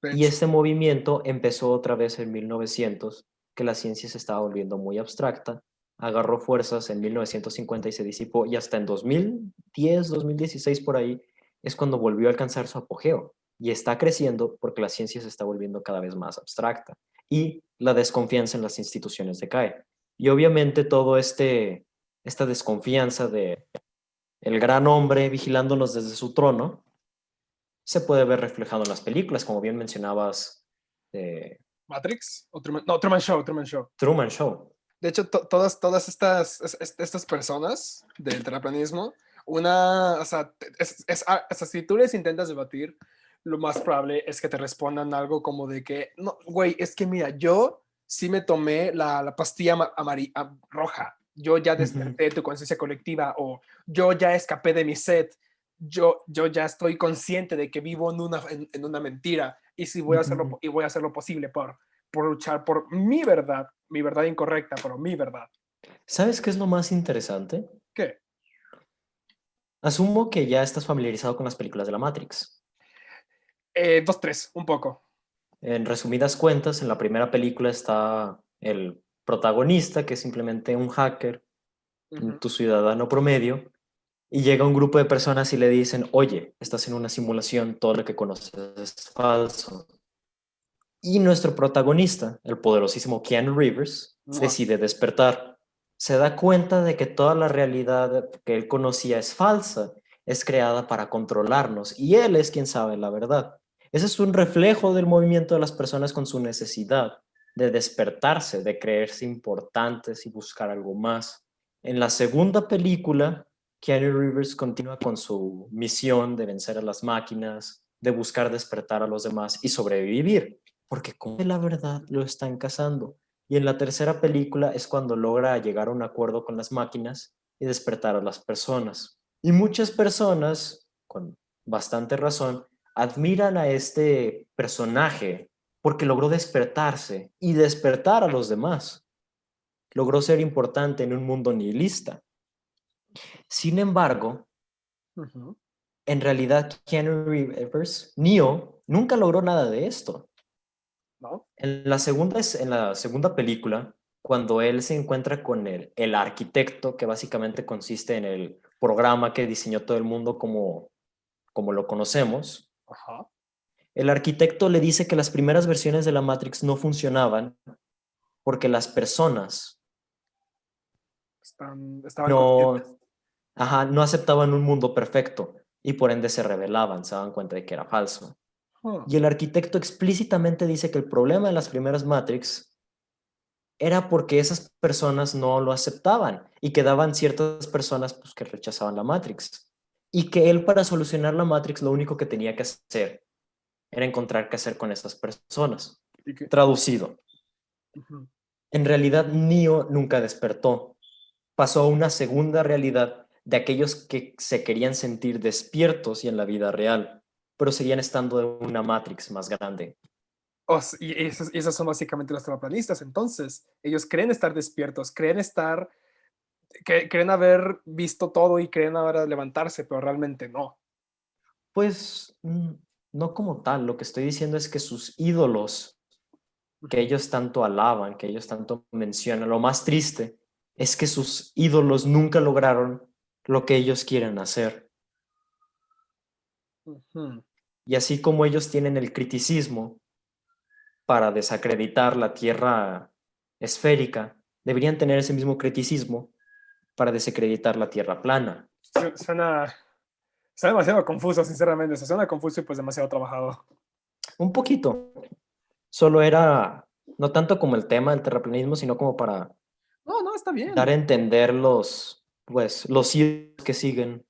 S1: De
S2: Y
S1: hecho,
S2: este movimiento empezó otra vez en 1900, que la ciencia se estaba volviendo muy abstracta, agarró fuerzas en 1950 y se disipó, y hasta en 2010, 2016 por ahí, es cuando volvió a alcanzar su apogeo. Y está creciendo porque la ciencia se está volviendo cada vez más abstracta y la desconfianza en las instituciones decae. Y obviamente esta desconfianza de el gran hombre vigilándonos desde su trono se puede ver reflejado en las películas, como bien mencionabas, de
S1: Matrix, no, Truman Show, Truman Show.
S2: Truman Show.
S1: De hecho, todas estas personas del terraplanismo, o sea, o sea, si tú les intentas debatir, lo más probable es que te respondan algo como de que, no, güey, es que mira, yo sí me tomé la pastilla roja, yo ya
S2: Ujú,
S1: desperté tu conciencia colectiva, o yo ya escapé de mi set, yo ya estoy consciente de que vivo en una mentira, y si voy a hacerlo,
S2: ujú.
S1: y voy a hacer lo posible por luchar por mi verdad incorrecta, pero mi verdad.
S2: ¿Sabes qué es lo más interesante?
S1: ¿Qué?
S2: Asumo que ya estás familiarizado con las películas de la Matrix.
S1: Dos, tres, un poco.
S2: En resumidas cuentas, en la primera película está el protagonista, que es simplemente un hacker,
S1: Ujú.
S2: tu ciudadano promedio, y llega un grupo de personas y le dicen, oye, estás en una simulación, todo lo que conoces es falso. Y nuestro protagonista, el poderosísimo Keanu Reeves,
S1: Mua.
S2: decide despertar. Se da cuenta de que toda la realidad que él conocía es falsa, es creada para controlarnos y él es quien sabe la verdad. Ese es un reflejo del movimiento de las personas con su necesidad de despertarse, de creerse importantes y buscar algo más. En la segunda película, Keanu Reeves continúa con su misión de vencer a las máquinas, de buscar despertar a los demás y sobrevivir porque como la verdad lo están cazando. Y en la tercera película es cuando logra llegar a un acuerdo con las máquinas y despertar a las personas. Y muchas personas, con bastante razón, admiran a este personaje porque logró despertarse y despertar a los demás. Logró ser importante en un mundo nihilista. Sin embargo,
S1: Ujú.
S2: en realidad Keanu Reeves, Neo, nunca logró nada de esto.
S1: ¿No?
S2: En la segunda película, cuando él se encuentra con el arquitecto, que básicamente consiste en el programa que diseñó todo el mundo como lo conocemos,
S1: Ajá.
S2: el arquitecto le dice que las primeras versiones de la Matrix no funcionaban porque las personas
S1: Estaban conscientes.
S2: no, ajá, no aceptaban un mundo perfecto y por ende se rebelaban, se daban cuenta de que era falso.
S1: Huh.
S2: Y el arquitecto explícitamente dice que el problema de las primeras Matrix era porque esas personas no lo aceptaban y quedaban ciertas personas pues, que rechazaban la Matrix. Y que él para solucionar la Matrix lo único que tenía que hacer era encontrar qué hacer con esas personas.
S1: ¿Y qué?
S2: Traducido.
S1: Ujú.
S2: En realidad, Neo nunca despertó. Pasó a una segunda realidad de aquellos que se querían sentir despiertos y en la vida real, pero seguían estando en una Matrix más grande.
S1: Y esas son básicamente los terraplanistas. Entonces, ellos creen estar despiertos, creen estar que creen haber visto todo y creen ahora levantarse, pero realmente no.
S2: Pues no como tal, lo que estoy diciendo es que sus ídolos que
S1: Ujú,
S2: ellos tanto alaban, que ellos tanto mencionan, lo más triste es que sus ídolos nunca lograron lo que ellos quieren hacer.
S1: ujú.
S2: Y así como ellos tienen el criticismo para desacreditar la Tierra esférica, deberían tener ese mismo criticismo para desacreditar la Tierra plana.
S1: Suena, suena demasiado confuso, sinceramente. Se suena confuso y pues demasiado trabajado.
S2: Un poquito, solo era no tanto como el tema del terraplanismo, sino como para
S1: No, no, está
S2: dar a
S1: bien.
S2: entender los hilos que siguen,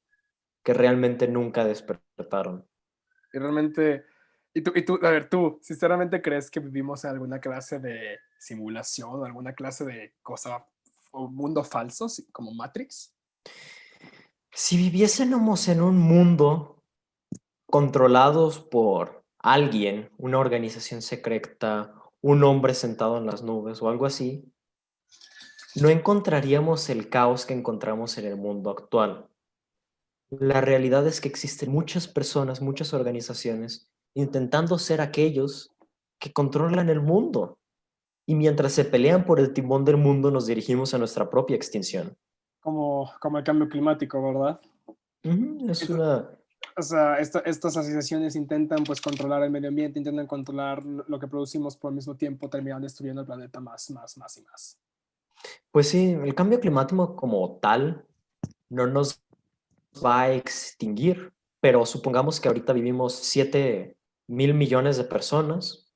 S2: que realmente nunca despertaron.
S1: Y realmente, a ver, tú, sinceramente crees que vivimos en alguna clase de simulación o alguna clase de cosa o mundo falso, como Matrix?
S2: Si viviésemos en un mundo controlados por alguien, una organización secreta, un hombre sentado en las nubes o algo así, no encontraríamos el caos que encontramos en el mundo actual. La realidad es que existen muchas personas, muchas organizaciones intentando ser aquellos que controlan el mundo. Y mientras se pelean por el timón del mundo, nos dirigimos a nuestra propia extinción.
S1: Como el cambio climático, ¿verdad?
S2: Ujú, es
S1: Eso-
S2: una.
S1: o sea, estas asociaciones intentan pues controlar el medio ambiente, intentan controlar lo que producimos, por el mismo tiempo terminan destruyendo el planeta más y más.
S2: Pues sí, el cambio climático como tal no nos va a extinguir, pero supongamos que ahorita vivimos 7.000 millones de personas,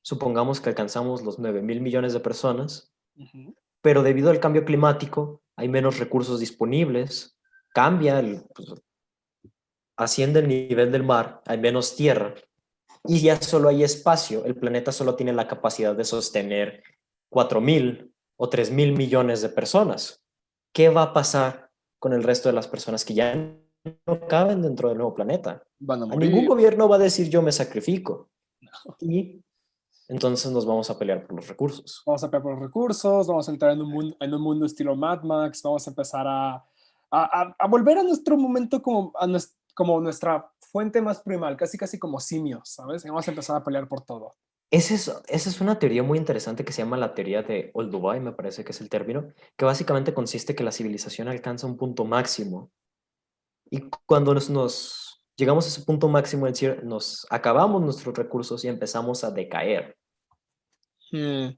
S2: supongamos que alcanzamos los 9.000 millones de personas,
S1: Ujú.
S2: pero debido al cambio climático hay menos recursos disponibles, cambia, asciende el nivel del mar, hay menos tierra y ya solo hay espacio, el planeta solo tiene la capacidad de sostener 4.000 o 3.000 millones de personas. ¿Qué va a pasar con el resto de las personas que ya no caben dentro del nuevo planeta?
S1: Van a
S2: A ningún
S1: morir.
S2: gobierno va a decir yo me sacrifico y entonces nos vamos a pelear por los recursos.
S1: Vamos a pelear por los recursos, vamos a entrar en un mundo estilo Mad Max, vamos a empezar a volver a nuestro momento como nuestra fuente más primal, casi casi como simios, ¿sabes? Y vamos a empezar a pelear por todo.
S2: Esa es una teoría muy interesante que se llama la teoría de Old Dubai, me parece que es el término, que básicamente consiste que la civilización alcanza un punto máximo. Y cuando nos llegamos a ese punto máximo, es decir, nos acabamos nuestros recursos y empezamos a decaer.
S1: Hmm.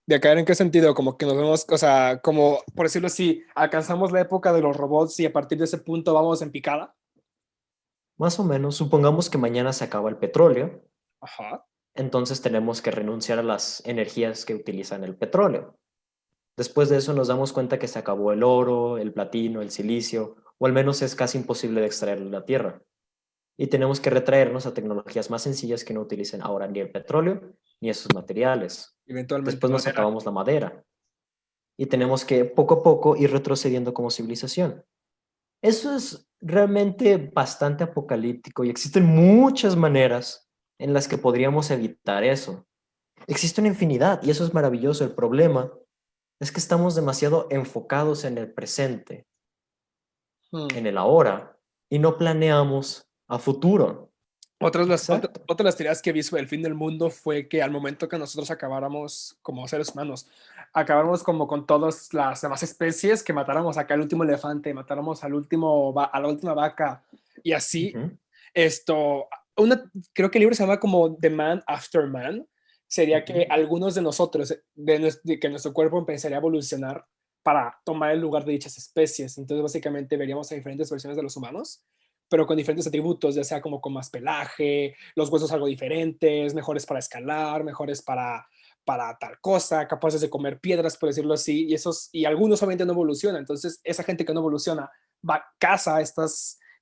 S1: ¿De caer en qué sentido? Como que nos vemos, o sea, como por decirlo así, alcanzamos la época de los robots y a partir de ese punto vamos en picada.
S2: Más o menos, supongamos que mañana se acaba el petróleo,
S1: Ajá.
S2: entonces tenemos que renunciar a las energías que utilizan el petróleo. Después de eso nos damos cuenta que se acabó el oro, el platino, el silicio, o al menos es casi imposible de extraer de la tierra. Y tenemos que retraernos a tecnologías más sencillas que no utilicen ahora ni el petróleo ni esos materiales.
S1: Eventualmente
S2: Después nos
S1: madera.
S2: acabamos la madera y tenemos que poco a poco ir retrocediendo como civilización. Eso es realmente bastante apocalíptico y existen muchas maneras en las que podríamos evitar eso. Existe una infinidad y eso es maravilloso. El problema es que estamos demasiado enfocados en el presente,
S1: Hmm.
S2: en el ahora, y no planeamos a futuro. Exacto.
S1: Otras de las teorías que vi sobre el fin del mundo fue que al momento que nosotros acabáramos como seres humanos, acabáramos como con todas las demás especies, que matáramos acá al último elefante, matáramos a la última vaca y así,
S2: Ujú,
S1: esto, creo que el libro se llama como The Man After Man, sería que
S2: ujú.
S1: algunos de nosotros, de que nuestro cuerpo empezaría a evolucionar para tomar el lugar de dichas especies. Entonces básicamente veríamos a diferentes versiones de los humanos pero con diferentes atributos, ya sea como con más pelaje, los huesos algo diferentes, mejores para escalar, mejores para tal cosa, capaces de comer piedras, por decirlo así, y algunos obviamente no evolucionan. Entonces, esa gente que no evoluciona va caza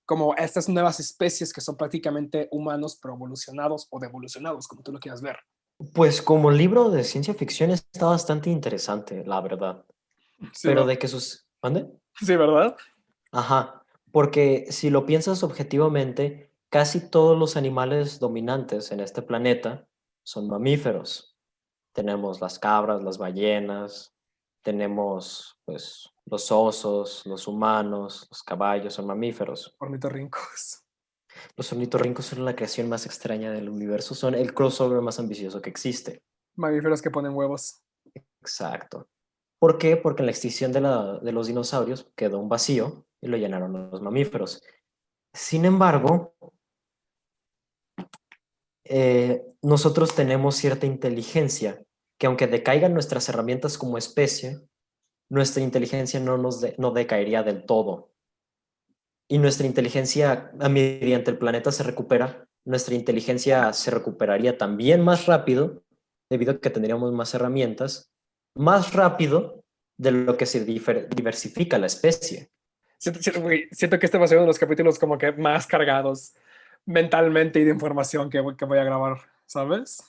S1: como estas nuevas especies que son prácticamente humanos, pero evolucionados o devolucionados, como tú lo quieras ver.
S2: Pues como libro de ciencia ficción está bastante interesante, la verdad.
S1: Sí,
S2: Pero
S1: ¿verdad?
S2: de que sus. ¿Mande?
S1: Sí, ¿verdad?
S2: Ajá. Porque si lo piensas objetivamente, casi todos los animales dominantes en este planeta son mamíferos. Tenemos las cabras, las ballenas, tenemos, pues, Los osos, los humanos, los caballos son mamíferos.
S1: Ornitorrincos.
S2: Los ornitorrincos son la creación más extraña del universo, son el crossover más ambicioso que existe.
S1: Mamíferos que ponen huevos.
S2: Exacto. ¿Por qué? Porque en la extinción de los dinosaurios quedó un vacío y lo llenaron los mamíferos. Sin embargo, nosotros tenemos cierta inteligencia que aunque decaigan nuestras herramientas como especie, nuestra inteligencia no decaería del todo. Y nuestra inteligencia, mediante el planeta se recupera, nuestra inteligencia se recuperaría también más rápido, debido a que tendríamos más herramientas, más rápido de lo que se diversifica la especie.
S1: Güey, siento que este va a ser uno de los capítulos como que más cargados mentalmente y de información que voy a grabar, ¿sabes?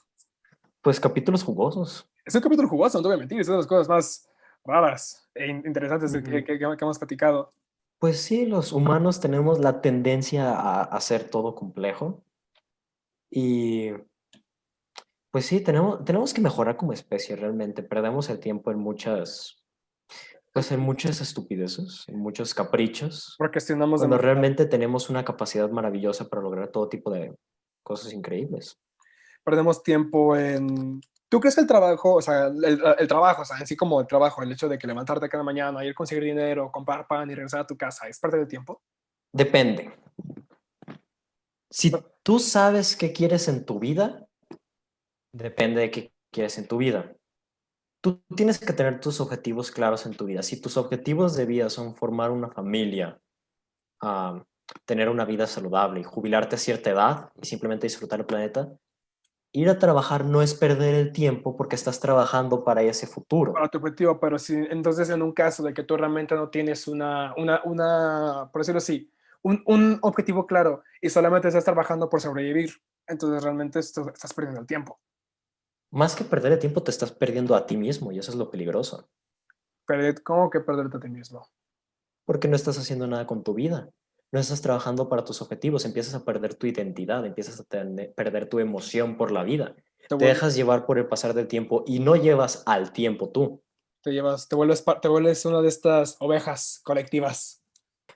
S2: Pues capítulos jugosos.
S1: Es un capítulo jugoso, no te voy a mentir, es una de las cosas más raras e interesantes
S2: Ujú.
S1: que hemos platicado.
S2: Pues sí, los humanos tenemos la tendencia a hacer todo complejo y pues sí, tenemos que mejorar como especie realmente. Perdemos el tiempo en pues en muchas estupideces, en muchos caprichos,
S1: Procrastinamos
S2: cuando
S1: demasiado.
S2: realmente tenemos una capacidad maravillosa para lograr todo tipo de cosas increíbles.
S1: Perdemos tiempo en... ¿Tú crees que el trabajo, o sea, el trabajo, o sea, en sí como el trabajo, el hecho de que levantarte cada mañana, ir a conseguir dinero, comprar pan y regresar a tu casa, es parte del tiempo?
S2: Depende. Si tú sabes qué quieres en tu vida, depende de qué quieres en tu vida. Tú tienes que tener tus objetivos claros en tu vida. Si tus objetivos de vida son formar una familia, ah, tener una vida saludable y jubilarte a cierta edad y simplemente disfrutar el planeta, ir a trabajar no es perder el tiempo porque estás trabajando para ese futuro.
S1: Para tu objetivo, pero si entonces en un caso de que tú realmente no tienes por decirlo así, un objetivo claro y solamente estás trabajando por sobrevivir, entonces realmente estás perdiendo el tiempo.
S2: Más que perder el tiempo, te estás perdiendo a ti mismo y eso es lo peligroso,
S1: ¿Cómo que perderte a ti mismo?
S2: porque no estás haciendo nada con tu vida. No estás trabajando para tus objetivos, empiezas a perder tu identidad, empiezas a perder tu emoción por la vida.
S1: Te
S2: Te
S1: vuelves,
S2: dejas llevar por el pasar del tiempo y no llevas al tiempo tú.
S1: te vuelves una de estas ovejas colectivas.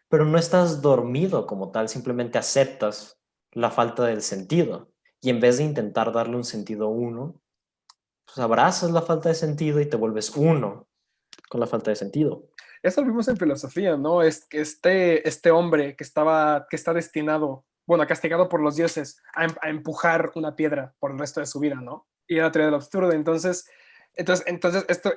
S2: Pero no estás dormido como tal, simplemente aceptas la falta del sentido. Y en vez de intentar darle un sentido a uno, pues abrazas la falta de sentido y te vuelves uno con la falta de sentido.
S1: Eso lo vimos en filosofía, ¿no? Es que este hombre que está destinado, bueno, castigado por los dioses a empujar una piedra por el resto de su vida, ¿no? Y era la teoría del absurdo. Entonces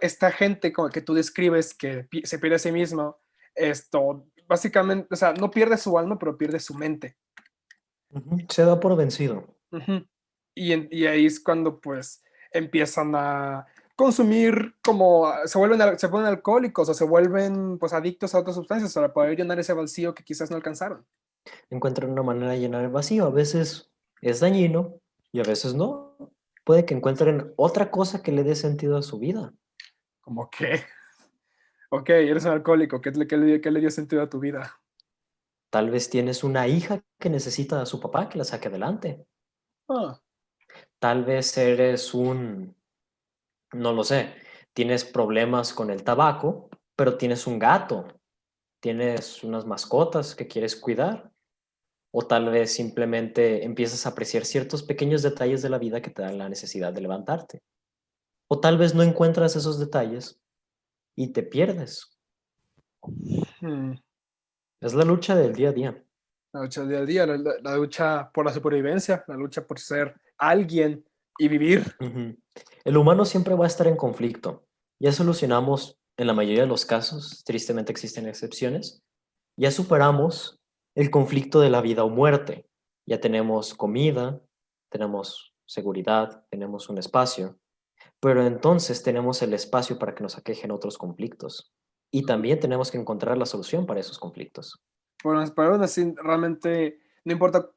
S1: esta gente como que tú describes que se pierde a sí mismo, esto, básicamente, o sea, no pierde su alma, pero pierde su mente.
S2: Ujú. Se da por vencido.
S1: Ujú. Y ahí es cuando pues empiezan a consumir como se vuelven alcohólicos o se vuelven pues adictos a otras sustancias para poder llenar ese vacío que quizás no alcanzaron.
S2: Encuentran una manera de llenar el vacío. A veces es dañino y a veces no. Puede que encuentren otra cosa que le dé sentido a su vida.
S1: Como que, ok, eres un alcohólico, qué le dio sentido a tu vida?
S2: Tal vez tienes una hija que necesita a su papá que la saque adelante.
S1: Ah,
S2: Tal vez eres no lo sé, tienes problemas con el tabaco, pero tienes un gato, tienes unas mascotas que quieres cuidar, o tal vez simplemente empiezas a apreciar ciertos pequeños detalles de la vida que te dan la necesidad de levantarte. O tal vez no encuentras esos detalles y te pierdes.
S1: hmm,
S2: Es la lucha del día a día.
S1: la lucha del día a día, la lucha por la supervivencia, la lucha por ser alguien y vivir.
S2: Ujú. El humano siempre va a estar en conflicto. Ya solucionamos, en la mayoría de los casos, tristemente existen excepciones, ya superamos el conflicto de la vida o muerte. Ya tenemos comida, tenemos seguridad, tenemos un espacio, pero entonces tenemos el espacio para que nos aquejen otros conflictos. Y también tenemos que encontrar la solución para esos conflictos.
S1: Pero aún así, realmente, no importa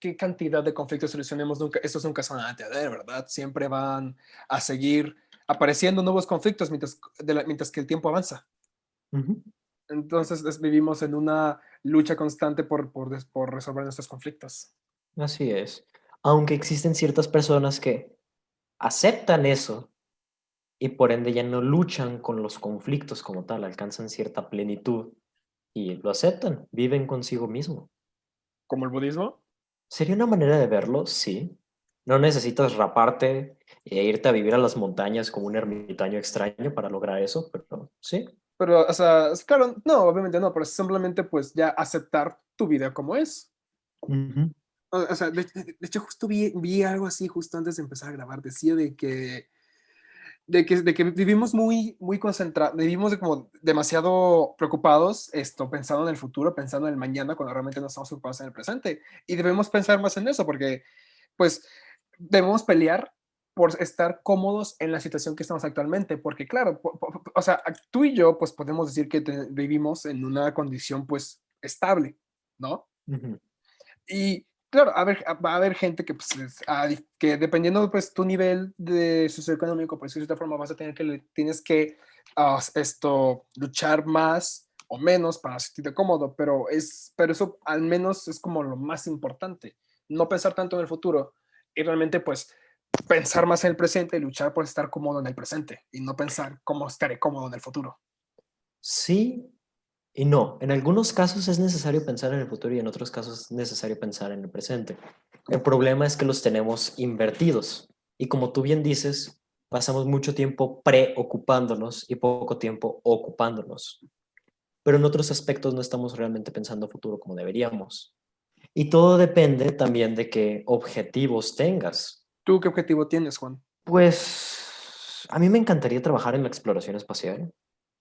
S1: qué cantidad de conflictos solucionemos, nunca, estos nunca son a de ¿verdad? Siempre van a seguir apareciendo nuevos conflictos mientras que el tiempo avanza.
S2: Ujú.
S1: Entonces, vivimos en una lucha constante por resolver nuestros conflictos.
S2: Así es. Aunque existen ciertas personas que aceptan eso y por ende ya no luchan con los conflictos como tal, alcanzan cierta plenitud y lo aceptan, viven consigo mismo.
S1: como el budismo.
S2: Sería una manera de verlo, sí. No necesitas raparte e irte a vivir a las montañas como un ermitaño extraño para lograr eso, pero sí.
S1: Pero, o sea, claro, no, obviamente no, pero simplemente pues ya aceptar tu vida como es.
S2: Ujú.
S1: O sea, de hecho, justo vi algo así justo antes de empezar a grabar. Decía de que vivimos muy concentrados, vivimos como demasiado preocupados, pensando en el futuro, pensando en el mañana, cuando realmente no estamos ocupados en el presente. Y debemos pensar más en eso, porque pues debemos pelear por estar cómodos en la situación que estamos actualmente, porque claro, o sea, tú y yo pues podemos decir que vivimos en una condición pues estable, ¿no?
S2: Ujú.
S1: Y claro, va a haber gente que, pues, que dependiendo pues tu nivel de socioeconómico, pues de cierta forma vas a tener que, tienes que luchar más o menos para sentirte cómodo, pero eso al menos es como lo más importante, no pensar tanto en el futuro y realmente pues pensar más en el presente y luchar por estar cómodo en el presente y no pensar cómo estaré cómodo en el futuro.
S2: Sí y no. En algunos casos es necesario pensar en el futuro y en otros casos es necesario pensar en el presente. El problema es que los tenemos invertidos. Y como tú bien dices, pasamos mucho tiempo preocupándonos y poco tiempo ocupándonos. Pero en otros aspectos no estamos realmente pensando futuro como deberíamos. Y todo depende también de qué objetivos tengas.
S1: ¿Tú qué objetivo tienes, Juan?
S2: Pues a mí me encantaría trabajar en la exploración espacial.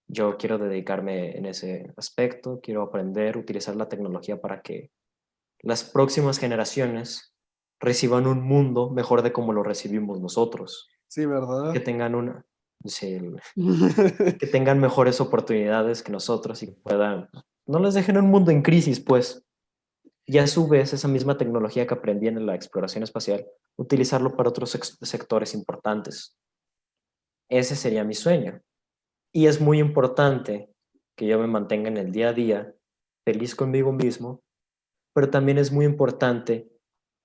S2: Yo quiero dedicarme en ese aspecto, quiero aprender, utilizar la tecnología para que las próximas generaciones reciban un mundo mejor de como lo recibimos nosotros,
S1: Sí,
S2: que
S1: ¿verdad?
S2: tengan sí, que tengan mejores oportunidades que nosotros y que puedan, no les dejen un mundo en crisis, pues. Y a su vez, esa misma tecnología que aprendí en la exploración espacial, utilizarlo para otros sectores importantes. Ese sería mi sueño. Y es muy importante que yo me mantenga en el día a día feliz conmigo mismo, pero también es muy importante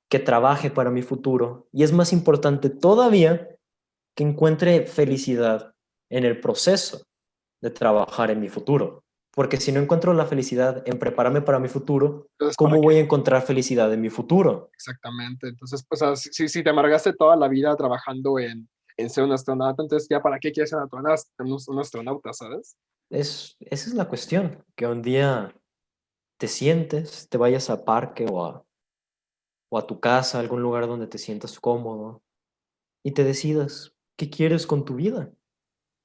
S2: que trabaje para mi futuro. Y es más importante todavía que encuentre felicidad en el proceso de trabajar en mi futuro. Porque si no encuentro la felicidad en prepararme para mi futuro,
S1: Entonces, ¿para
S2: ¿cómo
S1: qué?
S2: voy a encontrar felicidad en mi futuro?
S1: Exactamente. Entonces, pues, o sea, si te amargaste toda la vida trabajando en ser un astronauta, entonces ya para qué quieres ser un astronauta, ¿sabes?
S2: Esa es la cuestión, que un día te sientes, te vayas al parque o a tu casa, a algún lugar donde te sientas cómodo y te decidas qué quieres con tu vida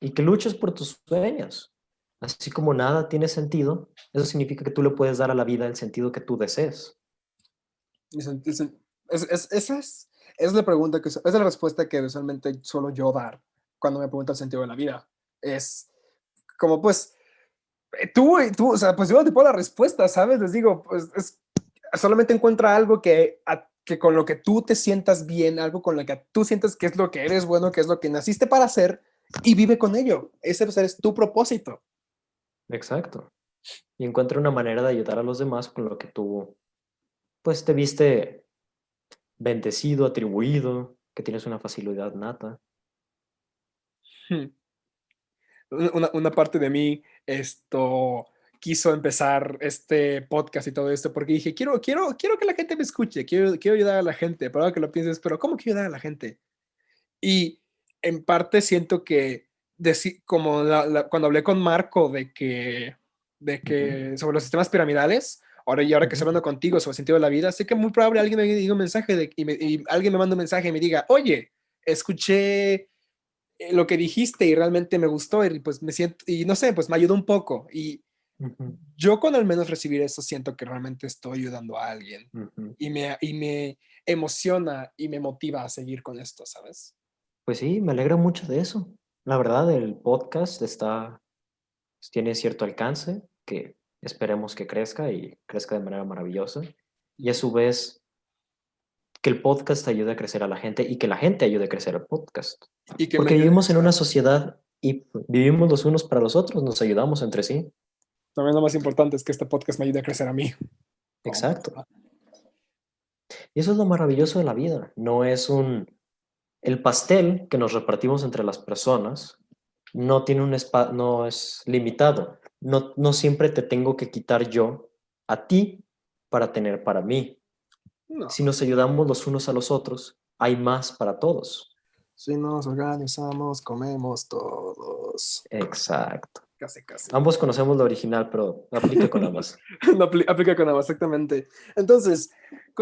S2: y que luches por tus sueños. Así como nada tiene sentido, eso significa que tú le puedes dar a la vida el sentido que tú desees.
S1: Esa es la pregunta es la respuesta que usualmente suelo yo dar cuando me preguntan el sentido de la vida. Es como, pues, o sea, pues yo te puedo la respuesta, ¿sabes? Les digo, pues, solamente encuentra algo que con lo que tú te sientas bien, algo con lo que tú sientas que es lo que eres bueno, que es lo que naciste para hacer y vive con ello. Ese pues, es tu propósito.
S2: Exacto. Y encuentra una manera de ayudar a los demás con lo que tú, pues, te viste bendecido, atribuido, que tienes una facilidad nata.
S1: Hmm. Una parte de mí quiso empezar este podcast y todo esto porque dije, quiero que la gente me escuche, quiero ayudar a la gente, pero ahora que lo pienses, pero ¿cómo quiero ayudar a la gente? Y en parte siento que, como cuando hablé con Marco
S2: Ujú,
S1: sobre los sistemas piramidales, ahora que estoy
S2: ujú.
S1: hablando contigo sobre el sentido de la vida, sé que muy probable alguien me diga un mensaje y alguien me manda un mensaje y me diga, oye, escuché lo que dijiste y realmente me gustó y pues me siento, y no sé, pues me ayudó un poco. Y
S2: Ujú,
S1: yo con al menos recibir eso siento que realmente estoy ayudando a alguien
S2: ujú.
S1: y me emociona y me motiva a seguir con esto, ¿sabes?
S2: Pues sí, me alegra mucho de eso. La verdad, el podcast tiene cierto alcance que esperemos que crezca y crezca de manera maravillosa. Y a su vez, que el podcast ayude a crecer a la gente y que la gente ayude a crecer al podcast.
S1: Y que me
S2: Porque
S1: ayude,
S2: vivimos en una sociedad y vivimos los unos para los otros, nos ayudamos entre sí.
S1: también lo más importante es que este podcast me ayude a crecer a mí como
S2: Exacto.
S1: persona.
S2: Y eso es lo maravilloso de la vida. No es el pastel que nos repartimos entre las personas no tiene no es limitado. No siempre te tengo que quitar yo a ti para tener para mí.
S1: No.
S2: Si nos ayudamos los unos a los otros, hay más para todos.
S1: Si nos organizamos, comemos todos.
S2: Exacto.
S1: Casi, casi.
S2: Ambos conocemos la original, pero aplica con ambas.
S1: No aplica con nada, exactamente. Entonces,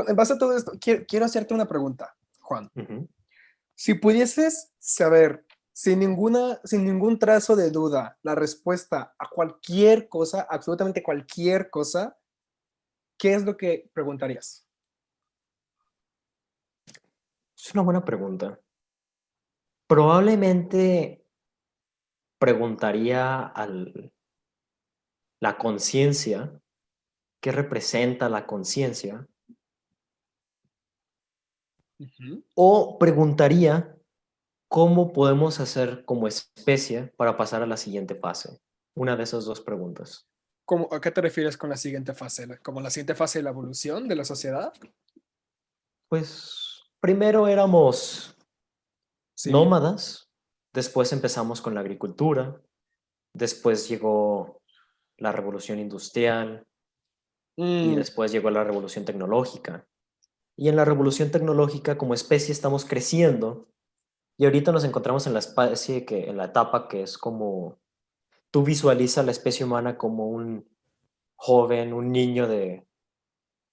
S1: en base a todo esto, quiero hacerte una pregunta, Juan.
S2: Ujú.
S1: Si pudieses saber sin ningún trazo de duda la respuesta a cualquier cosa, absolutamente cualquier cosa, ¿qué es lo que preguntarías?
S2: Es una buena pregunta. Probablemente preguntaría a la conciencia, ¿qué representa la conciencia?
S1: Ujú.
S2: O preguntaría cómo podemos hacer como especie para pasar a la siguiente fase. Una de esas dos preguntas.
S1: ¿A qué te refieres con la siguiente fase? ¿Como la siguiente fase de la evolución de la sociedad?
S2: Pues primero éramos
S1: Sí.
S2: nómadas, después empezamos con la agricultura, después llegó la revolución industrial y
S1: Mm,
S2: después llegó la revolución tecnológica. Y en la revolución tecnológica como especie estamos creciendo y ahorita nos encontramos en la especie en la etapa que es como tú visualizas la especie humana como un joven, un niño de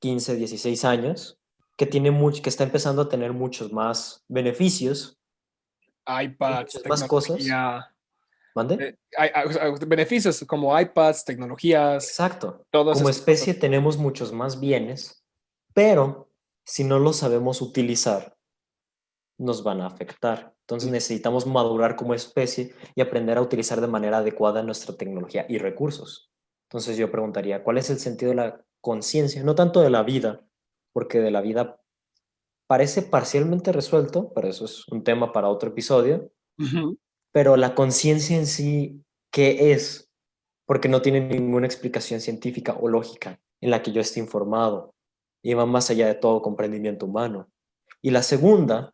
S2: 15, 16 años que está empezando a tener muchos más beneficios y
S1: iPads,
S2: muchas más cosas.
S1: tecnología,
S2: ¿Mande?
S1: beneficios como iPads, tecnologías,
S2: Exacto.
S1: todas
S2: Como
S1: esas cosas.
S2: especie tenemos muchos más bienes, pero si no los sabemos utilizar, nos van a afectar. Entonces necesitamos madurar como especie y aprender a utilizar de manera adecuada nuestra tecnología y recursos. Entonces yo preguntaría, ¿cuál es el sentido de la conciencia? No tanto de la vida, porque de la vida parece parcialmente resuelto, pero eso es un tema para otro episodio,
S1: Ujú.
S2: pero la conciencia en sí, ¿qué es? Porque no tiene ninguna explicación científica o lógica en la que yo esté informado y va más allá de todo comprendimiento humano. Y la segunda,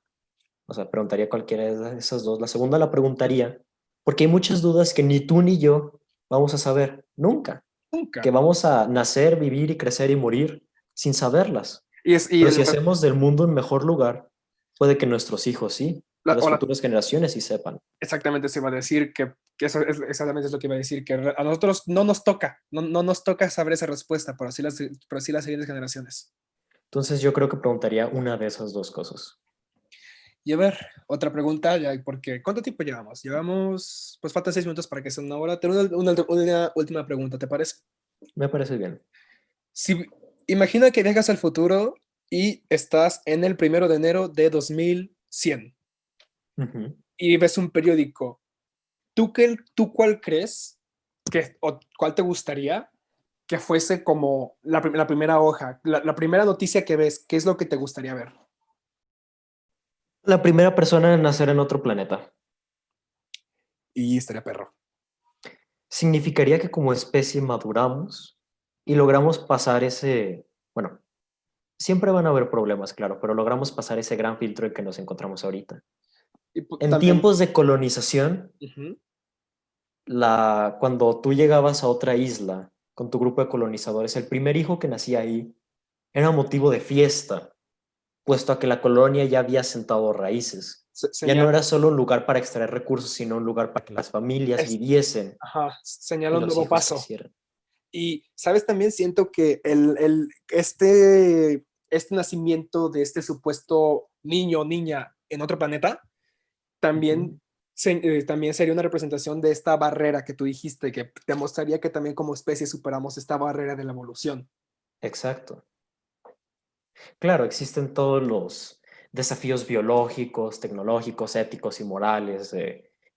S2: o sea, preguntaría cualquiera de esas dos. La segunda la preguntaría porque hay muchas dudas que ni tú ni yo vamos a saber nunca, que
S1: Nunca.
S2: vamos a nacer, vivir y crecer y morir sin saberlas.
S1: Y
S2: Pero si hacemos del mundo un mejor lugar, puede que nuestros hijos sí, y las
S1: o
S2: futuras generaciones sí sepan.
S1: exactamente se iba a decir que eso es exactamente es lo que iba a decir, que a nosotros no nos toca, no nos toca saber esa respuesta, pero sí las siguientes generaciones.
S2: Entonces yo creo que preguntaría una de esas dos cosas.
S1: Y a ver, otra pregunta, ya, porque ¿cuánto tiempo llevamos? Llevamos, pues faltan 6 minutos para que sea una hora. Tengo una última pregunta, ¿te parece?
S2: Me parece bien.
S1: Si, imagina que viajas al futuro y estás en el 1 de enero de 2100
S2: Ujú.
S1: y ves un periódico. ¿Tú cuál crees o cuál te gustaría que fuese como la primera hoja, la primera noticia que ves? ¿Qué es lo que te gustaría ver?
S2: La primera persona en nacer en otro planeta.
S1: Y estaría perro.
S2: Significaría que como especie maduramos y logramos pasar bueno, siempre van a haber problemas, claro, pero logramos pasar ese gran filtro en que nos encontramos ahorita.
S1: Y
S2: En
S1: también,
S2: tiempos de colonización,
S1: ujú,
S2: cuando tú llegabas a otra isla con tu grupo de colonizadores, el primer hijo que nacía ahí era motivo de fiesta, puesto a que la colonia ya había sentado raíces. Ya no
S1: señal,
S2: era solo un lugar para extraer recursos, sino un lugar para que las familias
S1: es,
S2: viviesen
S1: ajá, señala
S2: y
S1: un
S2: los
S1: nuevo
S2: hijos
S1: paso.
S2: crecieran.
S1: Y, ¿sabes? También siento que este nacimiento de este supuesto niño o niña en otro planeta
S2: Ujú.
S1: también, también sería una representación de esta barrera que tú dijiste, que demostraría que también como especie superamos esta barrera de la evolución.
S2: Exacto. Claro, existen todos los desafíos biológicos, tecnológicos, éticos y morales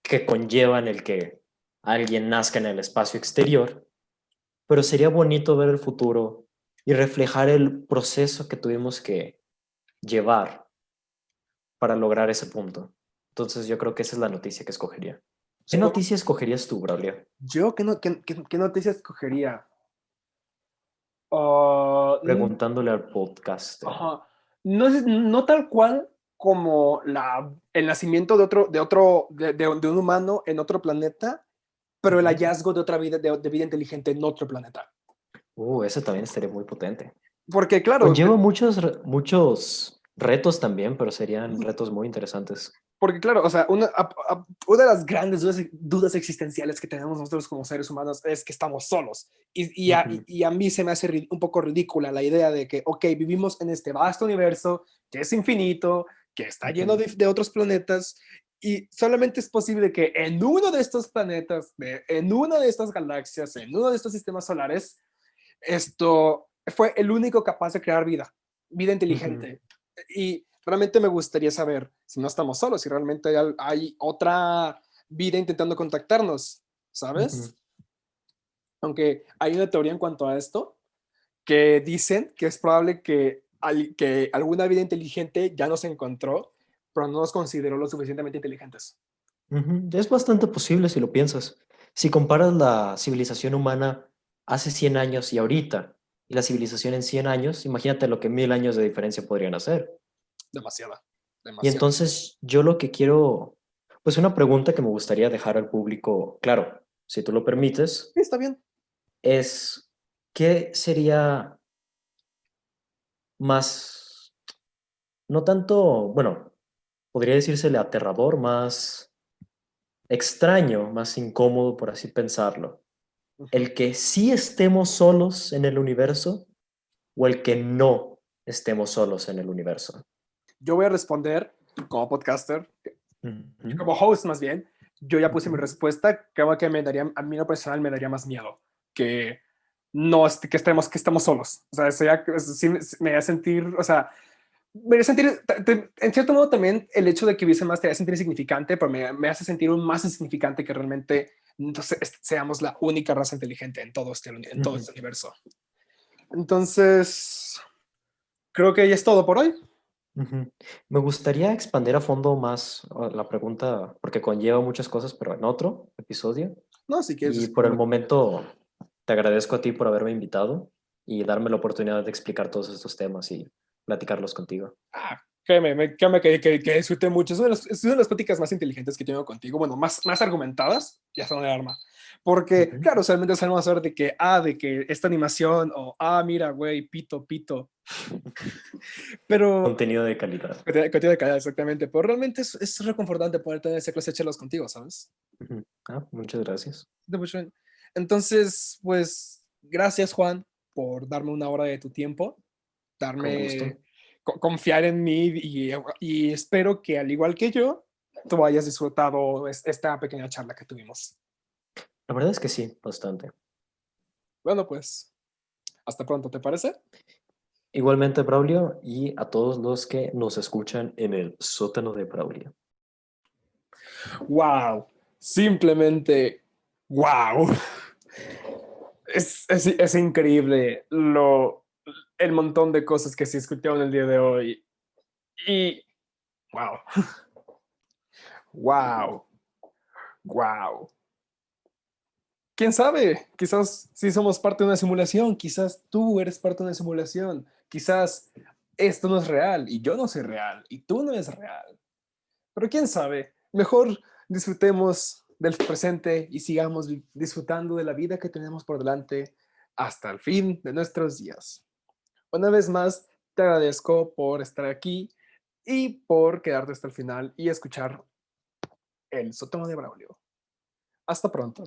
S2: que conllevan el que alguien nazca en el espacio exterior, pero sería bonito ver el futuro y reflejar el proceso que tuvimos que llevar para lograr ese punto. Entonces yo creo que esa es la noticia que escogería. ¿Qué
S1: Supongo-
S2: noticia escogerías tú, Braulio?
S1: yo, ¿qué noticia escogería? Ah,
S2: Preguntándole al podcaster.
S1: ajá. No, no tal cual, como el nacimiento de un humano en otro planeta, pero el
S2: Ujú.
S1: hallazgo de otra vida, de vida inteligente en otro planeta.
S2: Ese también estaría muy potente.
S1: Porque, claro,
S2: Conlleva muchos retos también, pero serían retos muy interesantes.
S1: o sea, una de las grandes dudas existenciales que tenemos nosotros como seres humanos es que estamos solos.
S2: Ujú,
S1: Y a mí se me hace un poco ridícula la idea de que, ok, vivimos en este vasto universo que es infinito, que está lleno
S2: ujú,
S1: de otros planetas, y solamente es posible que en uno de estos planetas, en una de estas galaxias, en uno de estos sistemas solares, esto fue el único capaz de crear vida
S2: ujú,
S1: inteligente. Y realmente me gustaría saber si no estamos solos, si realmente hay otra vida intentando contactarnos,
S2: ujú.
S1: ¿sabes? Aunque hay una teoría en cuanto a esto que dicen que es probable que alguna vida inteligente ya nos encontró, pero no nos consideró lo suficientemente inteligentes.
S2: Ujú. Es bastante posible si lo piensas. Si comparas la civilización humana hace 100 años y ahorita, y la civilización en 100 años, imagínate lo que 1000 años de diferencia podrían hacer.
S1: Demasiada,
S2: Y
S1: demasiada.
S2: entonces yo lo que quiero, pues una pregunta que me gustaría dejar al público, claro, si tú lo permites,
S1: Sí, está bien.
S2: es, ¿qué sería más, no tanto, bueno, podría decírsele aterrador, más extraño, más incómodo, por así pensarlo?
S1: Ujú.
S2: ¿El que sí estemos solos en el universo o el que no estemos solos en el universo?
S1: Yo voy a responder como podcaster,
S2: Ujú,
S1: como host más bien. Yo ya puse mi
S2: ujú,
S1: respuesta. Creo que a mí lo personal me daría más miedo que no que estemos solos. O sea, sí me haría sentir, o sea, me haría sentir, en cierto modo también el hecho de que hubiese más te hace sentir insignificante, pero me hace sentir aún más insignificante que realmente entonces, seamos la única raza inteligente en todo
S2: ujú.
S1: este universo. Entonces, creo que ya es todo por hoy.
S2: Ujú. Me gustaría expandir a fondo más la pregunta, porque conlleva muchas cosas, pero en otro episodio.
S1: No, si quieres
S2: Y por el
S1: discutirlo.
S2: momento, te agradezco a ti por haberme invitado y darme la oportunidad de explicar todos estos temas y platicarlos contigo.
S1: Créeme que disfruté mucho. Es una de las pláticas más inteligentes que tengo contigo. Bueno, más argumentadas, ya son de arma. Porque,
S2: Ujú.
S1: claro, solamente sabemos hablar de que esta animación, o, mira, güey, pito, pito. Pero,
S2: Contenido de calidad.
S1: contenido de calidad, exactamente. Pero realmente es reconfortante poder tener esa clase de charlas contigo, ¿sabes?
S2: Ujú. Muchas gracias.
S1: Entonces, pues, gracias, Juan, por darme una hora de tu tiempo,
S2: Con gusto.
S1: confiar en mí y espero que al igual que yo, tú hayas disfrutado esta pequeña charla que tuvimos.
S2: La verdad es que sí, bastante.
S1: Bueno, pues, hasta pronto, ¿te parece?
S2: Igualmente, Braulio, y a todos los que nos escuchan en el sótano de Braulio.
S1: ¡Wow! Simplemente, ¡wow! Es increíble el montón de cosas que se discutieron el día de hoy. Y, ¡wow! ¡Wow! ¡Wow! ¿Quién sabe? Quizás sí somos parte de una simulación, quizás tú eres parte de una simulación, quizás esto no es real y yo no soy real y tú no eres real. Pero quién sabe, mejor disfrutemos del presente y sigamos disfrutando de la vida que tenemos por delante hasta el fin de nuestros días. Una vez más, te agradezco por estar aquí y por quedarte hasta el final y escuchar el sótano de Braulio. Hasta pronto.